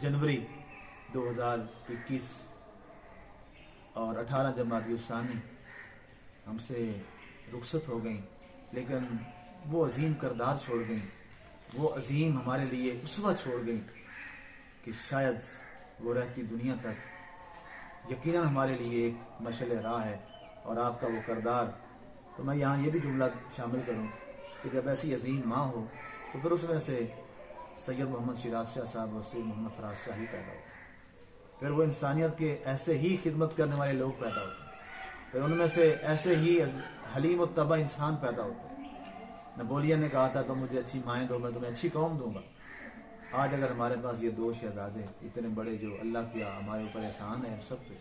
जनवरी 2021 और 18 जमाती उसानी हमसे रुखसत हो गई, लेकिन वो अजीम करदार छोड़ गई, वो अजीम हमारे लिए उसवा छोड़ गई कि शायद वो रहती दुनिया तक यकीनन हमारे लिए एक मशल राह है और आपका वो करदार। तो मैं यहाँ ये भी जुमला शामिल करूँ कि जब ऐसी अजीम माँ हो तो फिर उसमें से सैयद मोहम्मद शिराज शाह साहब और सैयद मोहम्मद फराज शाह ही पैदा होते हैं, फिर वो इंसानियत के ऐसे ही खिदमत करने वाले लोग पैदा होते हैं, फिर उनमें से ऐसे ही हलीम और तबा इंसान पैदा होते हैं। नेपोलियन ने कहा था तो मुझे अच्छी माएँ दो, मैं तुम्हें अच्छी कौम दूंगा। आज अगर हमारे पास ये दो शहजादे इतने बड़े जो अल्लाह किया हमारे ऊपर एहसान है हम सब पे,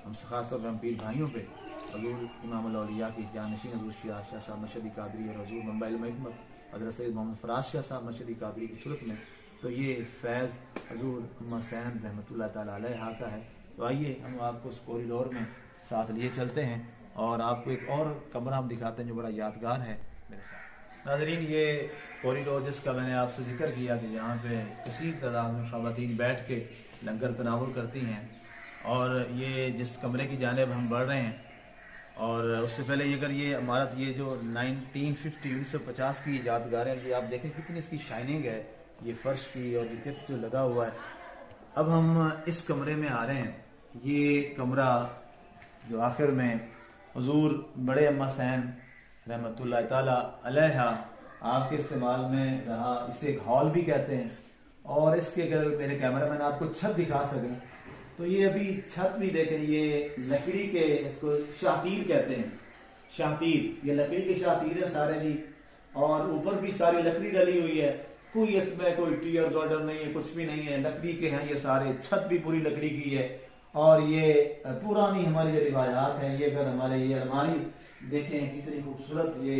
हम खासतौर पर हम पीर भाइयों पे, हजूर इमाम औलिया की जानशीन हजूर शिराज शाह साहब मशदी कादरी और हजूर मंबा इल्म हिकमत हज़रत सैयद मोहम्मद फराज शाह साहब मशदी कादरी की सूरत में, तो ये फैज़ हजूर अम्मा सहन रहमतुल्लाह ताला अलैहा का है। तो आइए हम आपको उस कॉरिडोर में साथ लिए चलते हैं और आपको एक और कमरा हम दिखाते हैं जो बड़ा यादगार है मेरे साथ। नाज़रीन, ये कॉरिडोर जिसका मैंने आपसे जिक्र किया कि यहाँ पे कसीर तादाद में ख़वातीन बैठ के लंगर तनावुल करती हैं, और ये जिस कमरे की जानिब हम बढ़ रहे हैं, और उससे पहले अगर ये इमारत ये जो 1950 की यादगार है, ये आप देखें कितनी इसकी शाइनिंग है, ये फर्श की और ये चिप्स जो लगा हुआ है। अब हम इस कमरे में आ रहे हैं। ये कमरा जो आखिर में हुजूर बड़े अम्मा सहन रहमतुल्लाह ताला अलैहा आपके इस्तेमाल में रहा, इसे एक हॉल भी कहते हैं। और इसके अगर मेरे कैमरा मैन आपको छत दिखा सकें तो ये अभी छत भी देखें, ये लकड़ी के, इसको शातीर कहते हैं, शातीर, ये लकड़ी के शातीर है सारे जी, और ऊपर भी सारी लकड़ी डली हुई है, कोई इसमें कोई टीयर गार्डर नहीं है, कुछ भी नहीं है, लकड़ी के हैं ये सारे, छत भी पूरी लकड़ी की है। और ये पुरानी हमारी जो रिवायात है, ये अगर हमारे ये अलमारी देखें कितनी खूबसूरत ये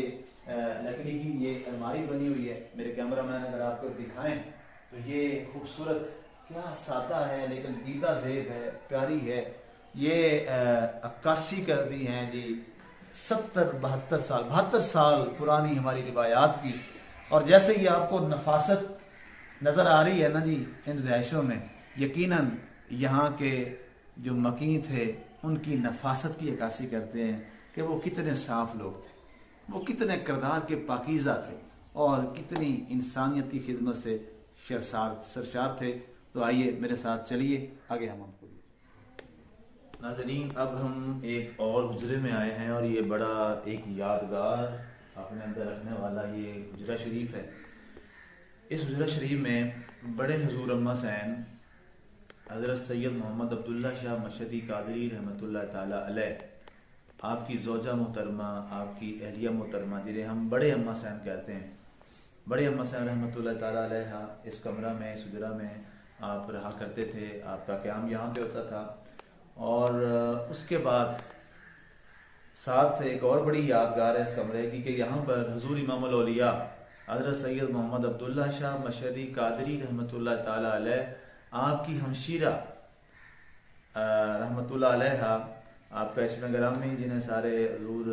लकड़ी की ये अलमारी बनी हुई है। मेरे कैमरा मैन अगर आपको दिखाएं तो ये खूबसूरत, क्या सादा है लेकिन दीदा ज़ेब है, प्यारी है। ये 81 करती हैं जी, 72 साल पुरानी हमारी रिवायात की। और जैसे ही आपको नफासत नज़र आ रही है ना जी इन रिहाइशों में, यकीनन यहाँ के जो मकीन थे उनकी नफासत की अक्कासी करते हैं कि वो कितने साफ लोग थे, वो कितने किरदार के पाकीज़ा थे और कितनी इंसानियत की खिदमत से सरशार थे। तो आइए मेरे साथ चलिए आगे हम आपको। नाज़रीन, अब हम एक और हुजरे में आए हैं और ये बड़ा एक यादगार अपने अंदर रखने वाला ये हुजरा शरीफ है। इस हुजरा शरीफ में बड़े हजूर अम्मा सैन हज़रत सैयद मोहम्मद अब्दुल्ला शाह मशदी कादरी रहमतुल्लाह ताला अलैह आपकी ज़ौजा मोहतरमा, आपकी अहलिया मोहतरमा, जिन्हें हम बड़े अम्मा साहब कहते हैं, बड़े अम्मा साहब रहमतुल्लाह ताला अलैहा इस कमरा में, इस हुजरा में आप रहा करते थे। आपका क़याम यहाँ पे होता था। और उसके बाद साथ एक और बड़ी यादगार है इस कमरे की कि यहाँ पर हुजूर इमामुल औलिया हज़रत सैयद मोहम्मद अब्दुल्ला शाह मशहदी कादरी रहमतुल्लाह ताला अलैह, आपकी हमशीरा रहमतुल्लाह अलैहा, आपका इसमें ग्रामी जिन्हें सारे हजूर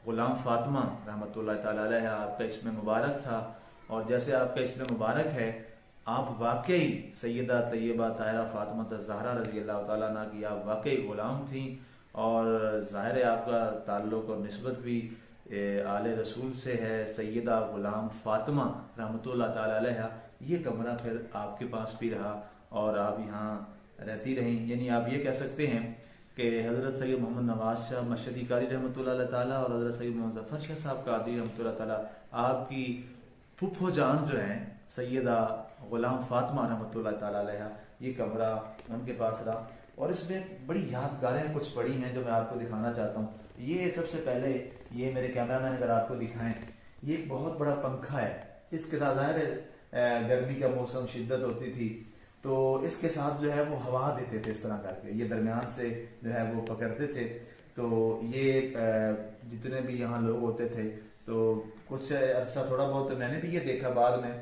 ग़ुलाम फ़ातिमा रहमतुल्लाह ताला अलैहा आपका इसमें मुबारक था। और जैसे आपका इसमें मुबारक है, आप वाकई सैयदा तैयबा ताहिरा फ़ातिमा ज़हरा रज़ी अल्लाह ताला अन्हा की आप वाकई ग़ुलाम थी। और ज़ाहिर है आपका ताल्लुक़ और निस्बत भी आले रसूल से है, सैयदा ग़ुलाम फ़ातिमा रहमतुल्लाह ताला अलैहा। ये कमरा फिर आपके पास भी रहा और आप यहाँ रहती रहीं। यानी आप ये कह सकते हैं कि हज़रत सैयद मोहम्मद नवाज शाह मशहदी कारी रहमतुल्लाह ताला और हज़रत सैयद मोहम्मद ज़फ़र शाह साहब कादरी रहमतुल्लाह ताला, आपकी फुफो जान जो हैं सैयदा ग़ुलाम फ़ातिमा रहमतुल्लाह ताला अलैहा, ये कमरा उनके पास रहा। और इसमें बड़ी यादगारें कुछ पड़ी हैं जो मैं आपको दिखाना चाहता हूँ। ये सबसे पहले, ये मेरे कैमरामैन अगर आपको दिखाएं, ये एक बहुत बड़ा पंखा है। इसके साथ ज़ाहिर गर्मी का मौसम, शिद्दत होती थी, तो इसके साथ जो है वो हवा देते थे इस तरह करके, ये दरमियान से जो है वो पकड़ते थे। तो ये जितने भी यहाँ लोग होते थे, तो कुछ अरसा थोड़ा बहुत मैंने भी ये देखा। बाद में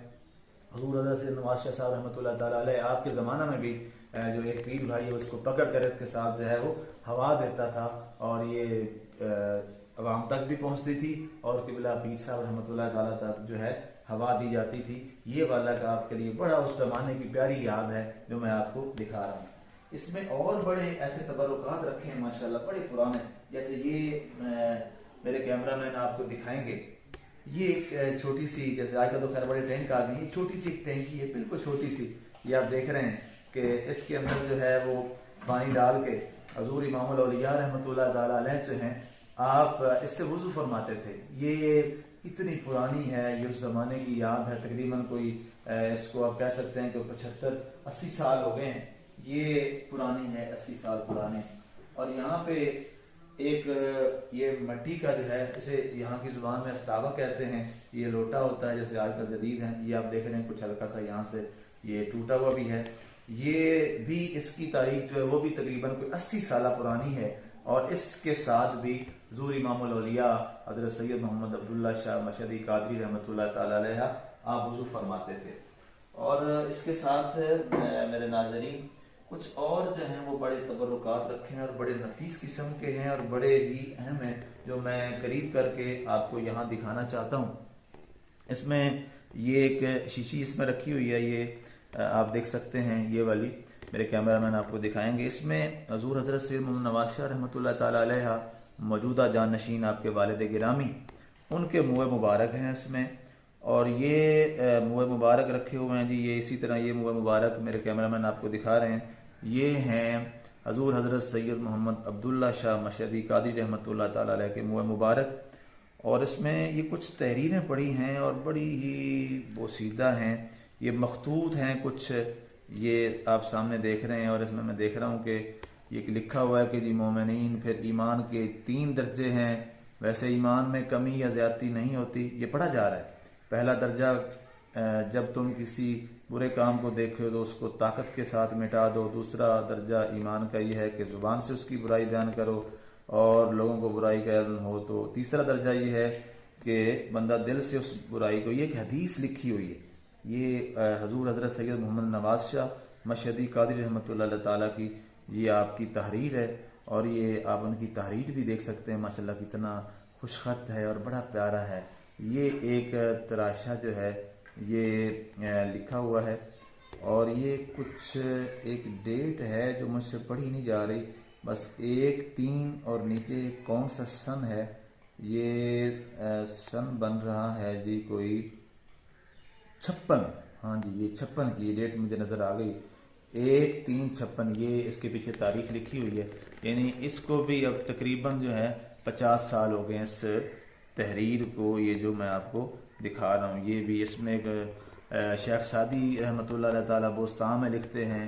हुज़ूर हज़रत सैयद नवाज शाह साहब रहमतुल्लाह ताला अलैह आपके ज़माना में भी जो एक पीर भाई है उसको पकड़ कर इसके साथ जो है वो हवा देता था और ये अवाम तक भी पहुँचती थी और क़िबला पीर साहब रहमतुल्लाह ताला तक जो है हवा दी जाती थी। ये वाला का आपके लिए बड़ा उस ज़माने की प्यारी याद है जो मैं आपको दिखा रहा हूँ। इसमें और बड़े ऐसे तबरुकात रखे हैं माशाल्लाह, बड़े पुराने। जैसे ये मेरे कैमरामैन आपको दिखाएंगे, ये एक छोटी सी, जैसे आजकल तो खैर बड़े टैंक आ गए, ये छोटी सी एक टैंकी है, बिल्कुल छोटी सी। ये आप देख रहे हैं कि इसके अंदर जो है वो पानी डाल के हजूर इमामुल औलिया रहमतुल्लाह ताला अलैह जो हैं, आप इससे वुज़ू फरमाते थे। ये इतनी पुरानी है, ये उस ज़माने की याद है। तकरीबन कोई इसको आप कह सकते हैं कि 75-80 साल हो गए हैं। ये पुरानी है, 80 साल पुराने। और यहाँ पे एक ये मिट्टी का जो है, इसे यहाँ की ज़ुबान में अस्तावा कहते हैं, ये लोटा होता है जैसे आजकल जदीद है। ये आप देख रहे हैं कुछ हल्का सा यहाँ से ये टूटा हुआ भी है। ये भी, इसकी तारीख जो है वो भी तकरीबन कोई 80 साल पुरानी है। और इसके साथ भी हुज़ूर इमामुल औलिया हज़रत सैयद मोहम्मद अब्दुल्ला शाह मशहदी कादरी रहमतुल्लाह ताला अलैहा आप वुज़ू फरमाते थे। और इसके साथ मेरे नाज़रीन कुछ और जो हैं वो बड़े तबरुकात रखे हैं और बड़े नफीस किस्म के हैं और बड़े ही अहम हैं, जो मैं करीब करके आपको यहाँ दिखाना चाहता हूँ। इसमें ये एक शीशी इसमें रखी हुई है, ये आप देख सकते हैं, ये वाली मेरे कैमरामैन आपको दिखाएंगे। इसमें हज़ूर हज़रत सैयद मोहम्मद नवाज शाह रहमतुल्लाह ताला अलैहा, मौजूदा जाननशीन आपके वालिद गिरामी, उनके मुँह मुबारक हैं इसमें। और ये मुँह मुबारक रखे हुए हैं जी। ये इसी तरह ये मुँह मुबारक मेरे कैमरामैन आपको दिखा रहे हैं। ये हैं हजूर हज़रत सैयद मोहम्मद अब्दुल्ला शाह मशहदी कादरी रहमतुल्लाह ताला अलैह के मुँह मुबारक। और इसमें ये कुछ तहरीरें पड़ी हैं और बड़ी ही बोसीदा हैं, ये मखतूत हैं कुछ, ये आप सामने देख रहे हैं। और इसमें मैं देख रहा हूँ कि ये लिखा हुआ है कि जी मोमिनीन, फिर ईमान के 3 दर्जे हैं। वैसे ईमान में कमी या ज़्यादती नहीं होती, ये पढ़ा जा रहा है। पहला दर्जा, जब तुम किसी बुरे काम को देखो तो उसको ताकत के साथ मिटा दो। दूसरा दर्जा ईमान का ये है कि ज़ुबान से उसकी बुराई बयान करो और लोगों को बुराई का इल्म हो। तो तीसरा दर्जा ये है कि बंदा दिल से उस बुराई को, ये एक हदीस लिखी हुई है, ये हजूर हज़रत सैयद मोहम्मद नवाज शाह मशहदी कादरी रहमतुल्लाह ताला की ये आपकी तहरीर है। और ये आप उनकी तहरीर भी देख सकते हैं, माशाल्लाह कितना खुशखत है और बड़ा प्यारा है। ये एक तराशा जो है ये लिखा हुआ है और ये कुछ एक डेट है जो मुझसे पढ़ी नहीं जा रही, बस 1-3 और नीचे कौन सा सन है, ये सन बन रहा है जी कोई 56। हाँ जी, ये 56 की ये डेट मुझे नज़र आ गई, 1-3-56, ये इसके पीछे तारीख लिखी हुई है। यानी इसको भी अब तकरीबन जो है 50 साल हो गए इस तहरीर को, ये जो मैं आपको दिखा रहा हूँ। ये भी इसमें एक शेख सादी रहमतुल्लाह ताला बोस्तान में लिखते हैं,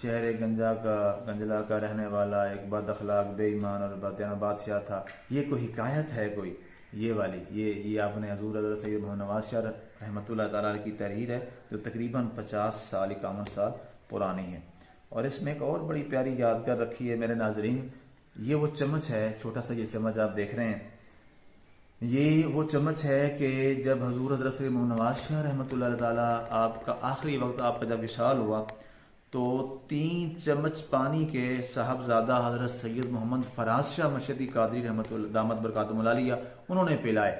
शहर गंजला का रहने वाला एक बद अखलाक बेईमान और बदयाना बादशाह था, ये कोई हिकायत है कोई? ये वाली ये आपने हजूर हज़रत सैयद मोहम्मद नवाज शाह रहमतुल्लाह ताला अलैह की तहरीर है, जो तकरीबन 50 साल 51 साल पुरानी है। और इसमें एक और बड़ी प्यारी यादगार रखी है मेरे नाजरीन, ये वो चम्मच है, छोटा सा ये चम्मच आप देख रहे हैं, ये वो चम्मच है कि जब हजूर हज़रत सैयद मोहम्मद नवाज शाह रहमतुल्लाह ताला आपका आखिरी वक्त आपका जब विशाल हुआ, तो 3 चम्मच पानी के साहबजादा हज़रत सैयद मोहम्मद फराज शाह मशदी कादरी रहमतुल्लाह दामत बरकातुहुल आलिया उन्होंने पिलाए।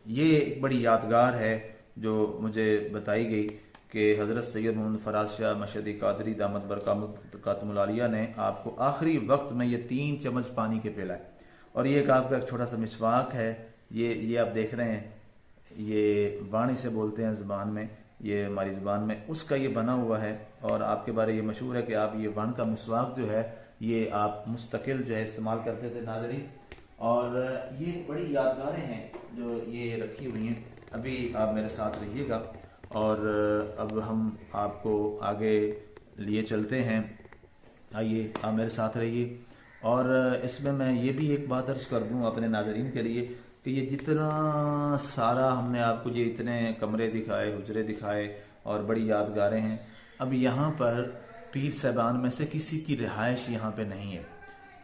ये एक बड़ी यादगार है जो मुझे बताई गई कि हज़रत सैयद मोहम्मद फराज शाह मशदी कादरी दामत बरकातुहुल आलिया ने आपको आखिरी वक्त में ये 3 चम्मच पानी के पिलाए। और ये एक आपका एक छोटा सा मिसवाक है, ये आप देख रहे हैं, ये वाणी से बोलते हैं ज़ुबान में, ये हमारी ज़ुबान में उसका ये बना हुआ है। और आपके बारे ये मशहूर है कि आप ये वाण का मिसवाक जो है ये आप मुस्तकिल जो है इस्तेमाल करते थे नाज़रीन। और ये बड़ी यादगारें हैं जो ये रखी हुई हैं। अभी आप मेरे साथ रहिएगा और अब हम आपको आगे लिए चलते हैं। आइए आप मेरे साथ रहिए। और इसमें मैं ये भी एक बात अर्ज़ कर दूँ अपने नाज़रीन के लिए कि ये जितना सारा हमने आपको ये इतने कमरे दिखाए, हुजरे दिखाए और बड़ी यादगारें हैं, अब यहाँ पर पीर साहबान में से किसी की रिहाइश यहाँ पे नहीं है।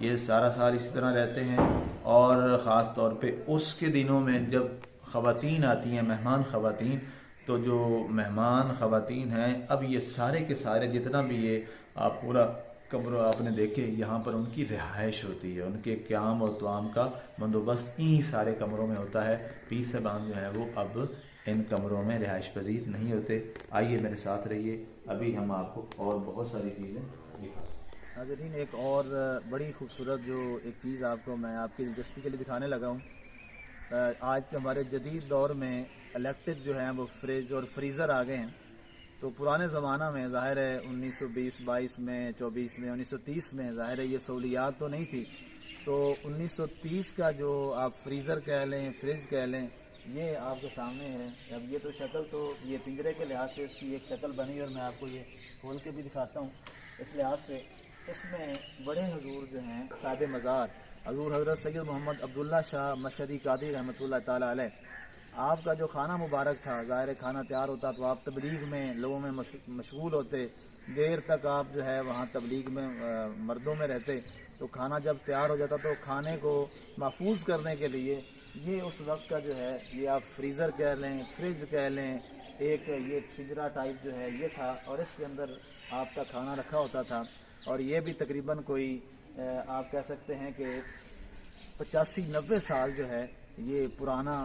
ये सारा साल इसी तरह रहते हैं। और ख़ास तौर पे उर्स के दिनों में जब ख़वातीन आती हैं, मेहमान ख़वातीन, तो जो मेहमान ख़वातीन हैं, अब ये सारे के सारे जितना भी ये आप पूरा कब्र आपने देखे, यहाँ पर उनकी रिहाइश होती है, उनके क़याम और तवाम का बंदोबस्त इन्हीं सारे कमरों में होता है। पीर साहबान जो है वो अब इन कमरों में रिहाइश पजीर नहीं होते। आइए मेरे साथ रहिए, अभी हम आपको और बहुत सारी चीज़ें दिखाते। नाज़रीन, एक और बड़ी खूबसूरत जो एक चीज़ आपको मैं आपकी दिलचस्पी के लिए दिखाने लगा हूँ। आज के हमारे जदीद दौर में इलेक्ट्रिक जो है वो फ्रिज और फ्रीज़र आ गए हैं। तो पुराने ज़माना में ज़ाहिर है 1920-22 में 24 में 1930 में ज़ाहिर है ये सहूलियात तो नहीं थी। तो 1930 का जो आप फ्रीज़र कह लें, फ्रिज कह लें, ये आपके सामने है। अब ये तो शक्ल तो ये पिंजरे के लिहाज से इसकी एक शक्ल बनी और मैं आपको ये खोल के भी दिखाता हूँ। इस लिहाज से इसमें बड़े हजूर जो हैं साहिब मज़ार हजूर हज़रत सैयद मोहम्मद अब्दुल्ला शाह मशदी कादरी रहमतुल्लाह ताला अलैह, आपका जो खाना मुबारक था, ज़ाहिर खाना तैयार होता तो आप तबलीग में लोगों में मशगूल होते, देर तक आप जो है वहाँ तबलीग में मर्दों में रहते। तो खाना जब तैयार हो जाता तो खाने को महफूज करने के लिए ये उस वक्त का जो है ये आप फ्रीज़र कह लें, फ्रिज कह लें, एक ये पिंजरा टाइप जो है ये था और इसके अंदर आपका खाना रखा होता था। और ये भी तकरीबन कोई आप कह सकते हैं कि 85-90 साल जो है ये पुराना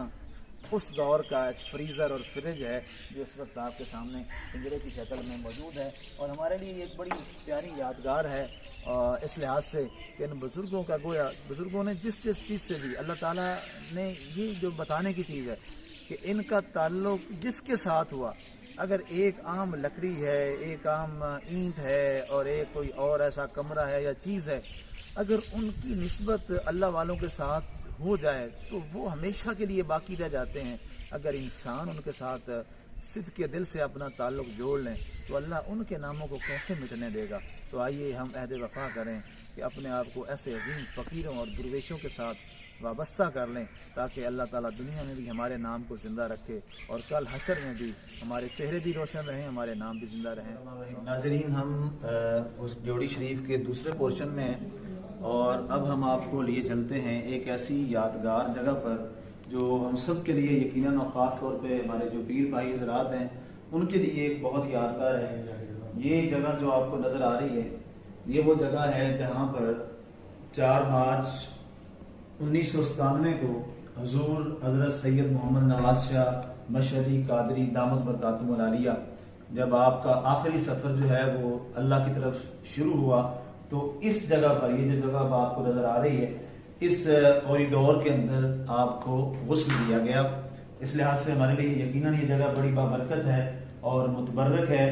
उस दौर का एक फ्रीज़र और फ्रिज है जो इस वक्त आपके सामने पिंजरे की शक्ल में मौजूद है। और हमारे लिए एक बड़ी प्यारी यादगार है इस लिहाज से कि इन बुज़ुर्गों का गोया बुज़ुर्गों ने जिस चीज़ से भी अल्लाह ताला ने ये जो बताने की चीज़ है कि इनका ताल्लुक़ जिसके साथ हुआ, अगर एक आम लकड़ी है, एक आम ईंट है और एक कोई और ऐसा कमरा है या चीज़ है, अगर उनकी निस्बत अल्लाह वालों के साथ हो जाए तो वो हमेशा के लिए बाकी रह जाते हैं। अगर इंसान उनके साथ सिद्ध के दिल से अपना ताल्लुक़ जोड़ लें तो अल्लाह उनके नामों को कैसे मिटने देगा। तो आइए हम अहद वफ़ा करें कि अपने आप को ऐसे अजीम फ़कीरों और दुर्वेशों के साथ वाबस्ता कर लें ताकि अल्लाह ताला दुनिया में भी हमारे नाम को ज़िंदा रखे और कल हशर में भी हमारे चेहरे भी रोशन रहें, हमारे नाम भी ज़िंदा रहें। नाज़रीन, हम उस ड्योढ़ी शरीफ के दूसरे पोर्शन में हैं और अब हम आपको लिए चलते हैं एक ऐसी यादगार जगह पर जो हम सब के लिए यकीनन और ख़ास तौर पे हमारे जो पीर भाई हज़रात हैं उनके लिए एक बहुत यादगार है। ये जगह जो आपको नज़र आ रही है ये वो जगह है जहाँ पर 4 मार्च 1997 को हजूर हज़रत सैयद मोहम्मद नवाज शाह मशहदी कादरी दामत बरकातुहुल आलिया जब आपका आखिरी सफ़र जो है वो अल्लाह की तरफ शुरू हुआ, तो इस जगह पर ये जो जगह आपको नज़र आ रही है इस कॉरिडोर के अंदर आपको गुस्ल दिया गया। इस लिहाज से हमारे लिए यकीनन ये जगह बड़ी बाबरकत है और मुतबर्रक है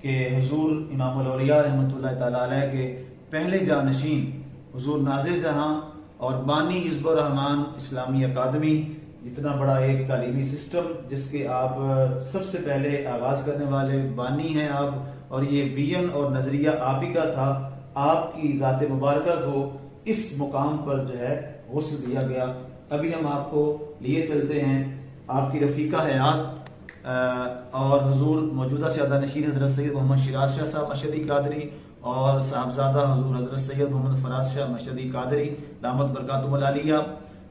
कि हुजूर इमामुल औलिया रहमतुल्लाह ताला अलैह के पहले जानशीन हुजूर नाज़िर जहां और बानी हिज़्बुर रहमान इस्लामी अकादमी, इतना बड़ा एक तालीमी सिस्टम जिसके आप सबसे पहले आगाज़ करने वाले बानी हैं आप और ये विजन और नजरिया आप ही का था। आपकी ज़ात मुबारका को इस मुकाम पर जो है गुस्ल दिया गया। अभी हम आपको लिए चलते हैं आपकी रफ़ीका हयात और हुजूर मौजूदा सयादा नशीन हज़रत सैयद मोहम्मद शिराज शाह साहब मशहदी कादरी और साहबजादा हुजूर हज़रत सैयद मोहम्मद फराज शाह मशहदी कादरी दामत बरकातुहुल आलिया,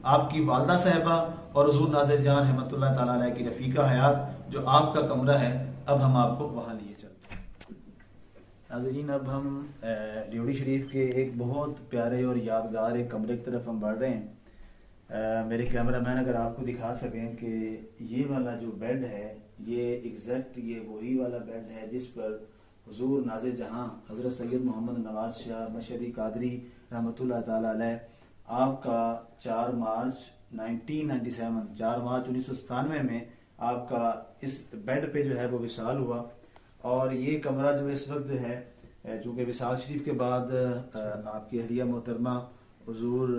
आपकी वालदा साहबा और हुजूर नाज़िर जान रहमतुल्लाह ताला अलैह की रफ़ीका हयात जो आपका कमरा है, अब हम आपको वहाँ लिए चलते हैं। नाज़रीन, अब हम ड्योढ़ी शरीफ के एक बहुत प्यारे और यादगार एक कमरे की तरफ हम बढ़ रहे हैं। मेरे कैमरामैन अगर आपको दिखा सकें कि ये वाला जो बेड है ये एग्जैक्ट ये वही वाला बेड है जिस पर हुजूर नाज़िर जहां हज़रत सैयद मोहम्मद नवाज शाह मशहदी कादरी रहमतुल्लाह ताला अलैह आपका 4 मार्च 1997 4 मार्च 1997 में आपका इस बेड पे जो है वो विसाल हुआ। और ये कमरा जो इस वक्त जो है चूँकि विसाल शरीफ के बाद आपकी अहलिया मोहतरमा हुजूर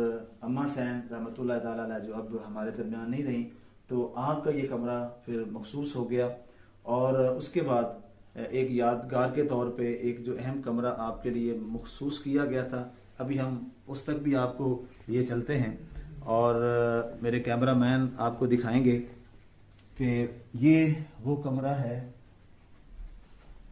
अम्मा सैन रहमतुल्लाह ताला अलैह जो अब हमारे दरमियान नहीं रही, तो आपका ये कमरा फिर मखसूस हो गया। और उसके बाद एक यादगार के तौर पे एक जो अहम कमरा आपके लिए मखसूस किया गया था, अभी हम उस तक भी आपको लिए चलते हैं और मेरे कैमरामैन आपको दिखाएंगे कि ये वो कमरा है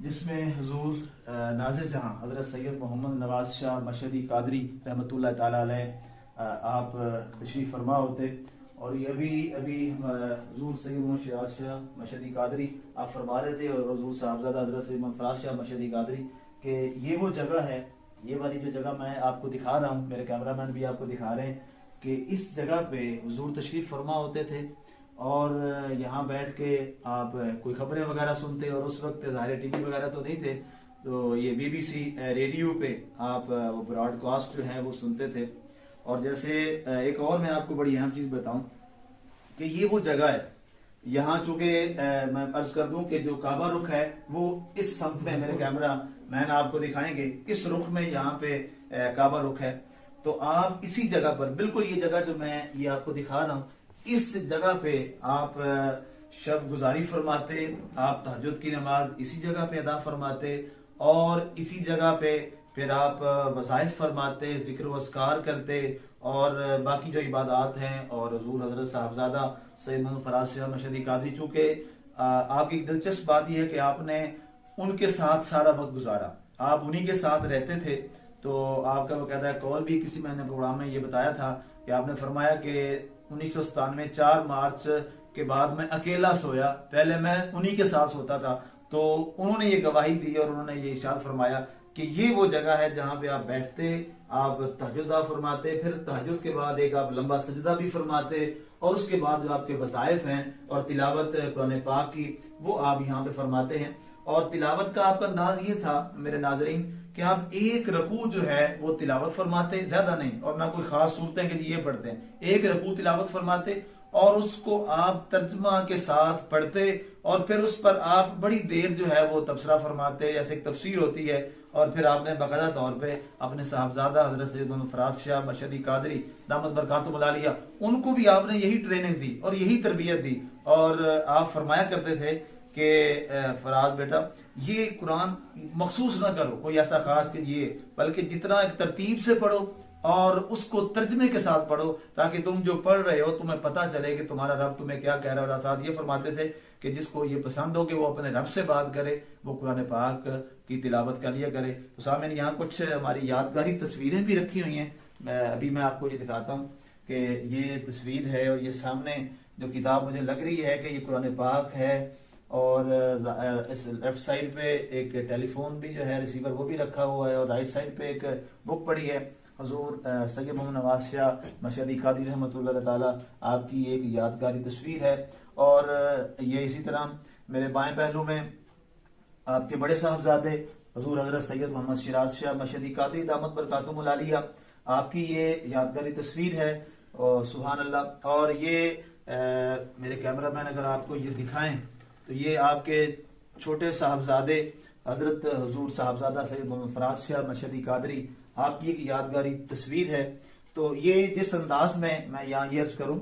जिसमें हुजूर नाज़िर जहां हज़रत सैयद मोहम्मद नवाज शाह मशहदी कादरी रहमतुल्लाह ताला अलैह आप तशरीफ़ फरमा होते। और ये अभी हुजूर सैयद मोहम्मद शिराज शाह मशहदी कादरी आप फरमा रहे थे और हुजूर साहबजादा हज़रत सैयद मोहम्मद फराज शाह मशहदी कादरी कि ये वो जगह है, ये वाली जो जगह मैं आपको दिखा रहा हूँ, मेरे कैमरामैन भी आपको दिखा रहे हैं कि इस जगह पे हुजूर तशरीफ़ फरमा होते थे और यहाँ बैठ के आप कोई खबरें वगैरह सुनते। और उस वक्त ज़ाहिर टीवी वगैरह तो नहीं थे, तो ये BBC रेडियो पे आप वो ब्रॉडकास्ट जो है वो सुनते थे। और जैसे एक और मैं आपको बड़ी अहम चीज़ बताऊं कि ये वो जगह है, यहाँ चूंकि मैं अर्ज कर दूं कि जो काबा रुख है वो इस समत में, मेरे कैमरा मैन आपको दिखाएंगे, इस रुख में यहाँ पे काबा रुख है। तो आप इसी जगह पर बिल्कुल ये जगह जो मैं ये आपको दिखा रहा हूँ, इस जगह पे आप शब गुजारी फरमाते, आप तहज्जुद की नमाज इसी जगह पे अदा फरमाते और इसी जगह पे फिर आप वज़ाइफ फरमाते, जिक्र वस्कार करते और बाकी जो इबादत हैं। और हुजूर हज़रत साहबजादा सैयद मोहम्मद फराज शाह मशहदी कादरी, चूँकि आपकी एक दिलचस्प बात यह है कि आपने उनके साथ सारा वक्त गुजारा, आप उन्हीं के साथ रहते थे। तो आपका बकायदा कॉल भी किसी मैंने प्रोग्राम में ये बताया था कि आपने फरमाया कि 1997 4 मार्च के बाद मैं अकेला सोया, पहले मैं उन्हीं के साथ सोता था। तो उन्होंने ये गवाही दी और उन्होंने ये इरशाद फरमाया कि ये वो जगह है जहाँ पे आप बैठते, आप तहज्जुद फरमाते, फिर तहज्जुद के बाद एक आप लंबा सजदा भी फरमाते और उसके बाद जो आपके वज़ाइफ हैं और तिलावत कुरान पाक की वो आप यहाँ पे फरमाते हैं। और तिलावत का आपका अंदाज ये था मेरे नाजरीन कि आप एक रकू जो है वो तिलावत फरमाते, ज्यादा नहीं और ना कोई खास सूरतें के लिए पढ़ते हैं, एक रकू तिलावत फरमाते और उसको आप तर्जमा के साथ पढ़ते और फिर उस पर आप बड़ी देर जो है वो तबसरा फरमाते, जैसे एक तफसीर होती है। और फिर आपने बाकायदा तौर पे अपने साहबजादा हजरत सैयद मोहम्मद फराज शाह मशहदी कादरी दामत बरकातुहुल आलिया, उनको भी आपने यही ट्रेनिंग दी और यही तरबियत दी। और आप फरमाया करते थे कि फराज बेटा ये कुरान मखसूस ना करो कोई ऐसा खास कीजिए, बल्कि जितना एक तरतीब से पढ़ो और उसको तर्जमे के साथ पढ़ो ताकि तुम जो पढ़ रहे हो तुम्हें पता चले कि तुम्हारा रब तुम्हें क्या कह रहा है। और साथ ये फरमाते थे कि जिसको ये पसंद हो कि वो अपने रब से बात करे, वो कुरान पाक की तिलावत कर लिया करे। तो सामने यहाँ कुछ हमारी यादगारी तस्वीरें भी रखी हुई हैं, अभी मैं आपको ये दिखाता हूँ कि ये तस्वीर है और ये सामने जो किताब मुझे लग रही है कि ये कुरान पाक है और इस लेफ्ट साइड पे एक टेलीफोन भी जो है रिसीवर वो भी रखा हुआ है और राइट साइड पे एक बुक पड़ी है हुजूर सैयद मोहम्मद नवाज शाह मशहदी कादरी रहमतुल्लाह ताला आपकी एक यादगारी तस्वीर है। और ये इसी तरह मेरे बाएं पहलू में आपके बड़े साहबजादे हुजूर हजरत सैयद मोहम्मद शिराज शाह मशहदी कादरी दामत बरकातुहुल आलिया, आपकी ये यादगारी तस्वीर है और सुभान अल्लाह। और ये मेरे कैमरामैन अगर आपको ये दिखाएं तो ये आपके छोटे साहबजादे हजरत हुजूर साहबजादा सैयद मोहम्मद फराज शाह मशहदी कादरी, आपकी एक यादगारी तस्वीर है। तो ये जिस अंदाज में मैं यहाँ ये अर्ज करूँ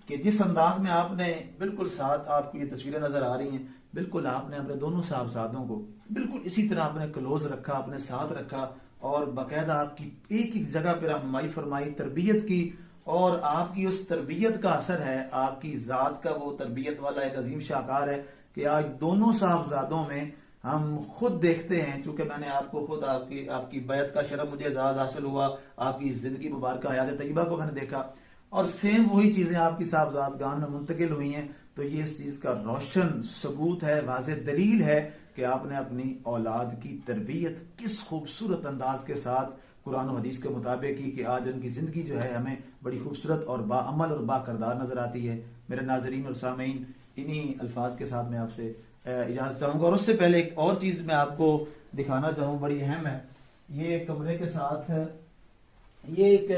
कि जिस अंदाज में आपने बिल्कुल साथ आपको ये तस्वीरें नजर आ रही हैं बिल्कुल आपने अपने दोनों साहबजादों को बिल्कुल इसी तरह अपने क्लोज रखा, अपने साथ रखा और बाकायदा आपकी एक एक जगह पर रहनुमाई फरमाई, तरबियत की। और आपकी उस तरबियत का असर है, आपकी ज़ात का वो तरबियत वाला एक अजीम शाहकार है कि आज दोनों साहबजादों में हम खुद देखते हैं, चूंकि मैंने आपको खुद आपकी आपकी बैत का शरफ मुझे एजाज हासिल हुआ, आपकी जिंदगी मुबारक हयात तय्यबा को मैंने देखा और सेम वही चीजें आपकी साहबजादगान में मुंतकिल हुई हैं। तो ये इस चीज का रोशन सबूत है, वाज़ेह दलील है कि आपने अपनी औलाद की तरबियत किस खूबसूरत अंदाज के साथ कुरान और हदीस के मुताबिक की कि आज उनकी जिंदगी जो है हमें बड़ी खूबसूरत और बाअमल और बाकरदार नजर आती है। मेरे नाजरीन और सामीन, इन्हीं अल्फाज के साथ मैं आपसे इजाजत चाहूंगा। और उससे पहले एक और चीज मैं आपको दिखाना चाहूँ, बड़ी अहम है। ये कमरे के साथ ये एक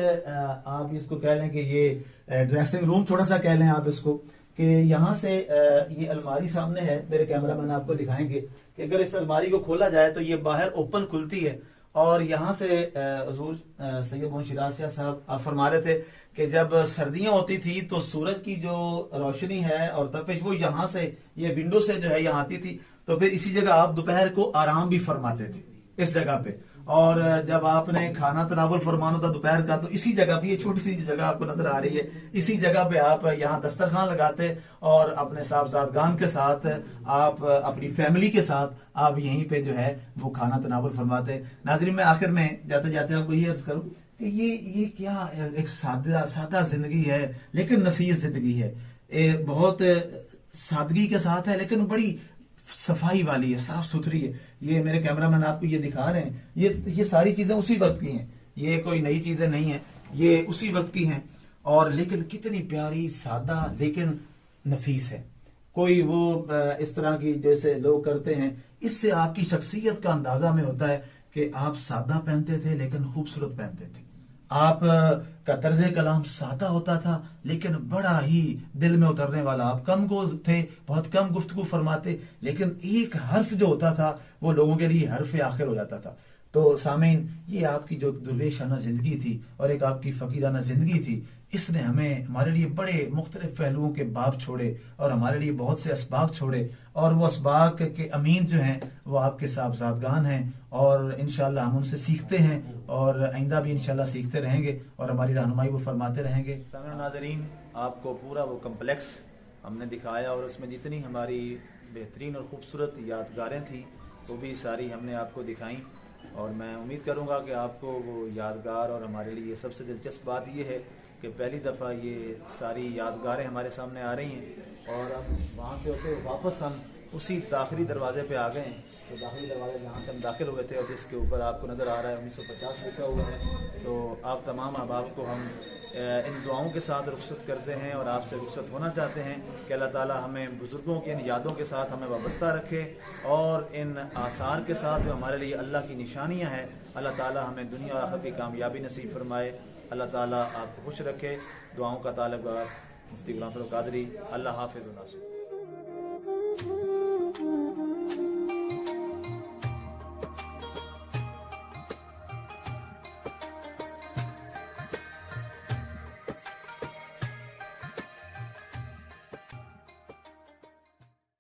आप इसको कह लें कि ये ड्रेसिंग रूम थोड़ा सा कह लें आप इसको, कि यहाँ से ये अलमारी सामने है, मेरे कैमरा मैन आपको दिखाएंगे कि अगर इस अलमारी को खोला जाए तो ये बाहर ओपन खुलती है। और यहाँ से हुजूर सैयद मोहम्मद शिराज शाह साहब आप फरमा रहे थे कि जब सर्दियां होती थी तो सूरज की जो रोशनी है और तपिश वो यहाँ से, ये विंडो से जो है यहाँ आती थी, तो फिर इसी जगह आप दोपहर को आराम भी फरमाते थे इस जगह पे। और जब आपने खाना तनावुल फरमाना था दोपहर का, तो इसी जगह पे, ये छोटी सी जगह आपको नजर आ रही है, इसी जगह पे आप यहाँ दस्तरखान लगाते और अपने साहबजादगान के साथ, आप अपनी फैमिली के साथ आप यहीं पे जो है वो खाना तनावुल फरमाते। नाज़रीन, मैं आखिर में जाते जाते आपको ये अर्ज करूं कि ये क्या एक सादा सादा जिंदगी है लेकिन नफीस जिंदगी है, बहुत सादगी के साथ है लेकिन बड़ी सफाई वाली है, साफ सुथरी है। ये मेरे कैमरामैन आपको ये दिखा रहे हैं, ये सारी चीजें उसी वक्त की हैं, ये कोई नई चीजें नहीं है, ये उसी वक्त की हैं। और लेकिन कितनी प्यारी, सादा लेकिन नफीस है। कोई वो इस तरह की जैसे लोग करते हैं, इससे आपकी शख्सियत का अंदाजा में होता है कि आप सादा पहनते थे लेकिन खूबसूरत पहनते थे। आप का तर्ज कलाम सादा होता था लेकिन बड़ा ही दिल में उतरने वाला। आप कम को थे, बहुत कम गुफ्तगू फरमाते, लेकिन एक हर्फ जो होता था वो लोगों के लिए हर्फ आखिर हो जाता था। तो सामीन, ये आपकी जो दुर्वेशाना जिंदगी थी और एक आपकी फकीराना जिंदगी थी, इसने हमें, हमारे लिए बड़े मुख्तलिफ पहलुओं के बाब छोड़े और हमारे लिए बहुत से असबाक छोड़े। और वो असबाक के अमीन जो हैं वो आपके साहबजादगान हैं और इंशाल्लाह हम उनसे सीखते हैं और आइंदा भी इंशाल्लाह सीखते रहेंगे और हमारी रहनुमाई वो फरमाते रहेंगे। नाज़रीन, आपको पूरा वो कम्प्लेक्स हमने दिखाया और उसमें जितनी हमारी बेहतरीन और ख़ूबसूरत यादगारें थी वो भी सारी हमने आपको दिखाई। और मैं उम्मीद करूँगा कि आपको वो यादगार, और हमारे लिए सबसे दिलचस्प बात यह है कि पहली दफ़ा ये सारी यादगारें हमारे सामने आ रही हैं। और अब वहाँ से होते हुए वापस हम उसी दाखिली दरवाजे पे आ गए हैं। तो दाखिली दरवाजे जहाँ से हम दाखिल हुए थे और जिसके ऊपर आपको नज़र आ रहा है 1950 लिखा हुआ है। तो आप तमाम अहबाब को हम इन दुआओं के साथ रुखसत करते हैं और आपसे रुखसत होना चाहते हैं कि अल्लाह ताला हमें बुज़ुर्गों की इन यादों के साथ हमें वाबस्ता रखे और इन आसार के साथ जो हमारे लिए अल्लाह की निशानियाँ हैं, अल्लाह ताला हमें दुनिया और आखिरत की कामयाबी नसीब फरमाए। अल्लाह ताला आपको खुश रखे। दुआओं का ताल्लुक़ मुफ्ती गुलाम फ़रूख़ क़ादरी। अल्लाह हाफ़िज़।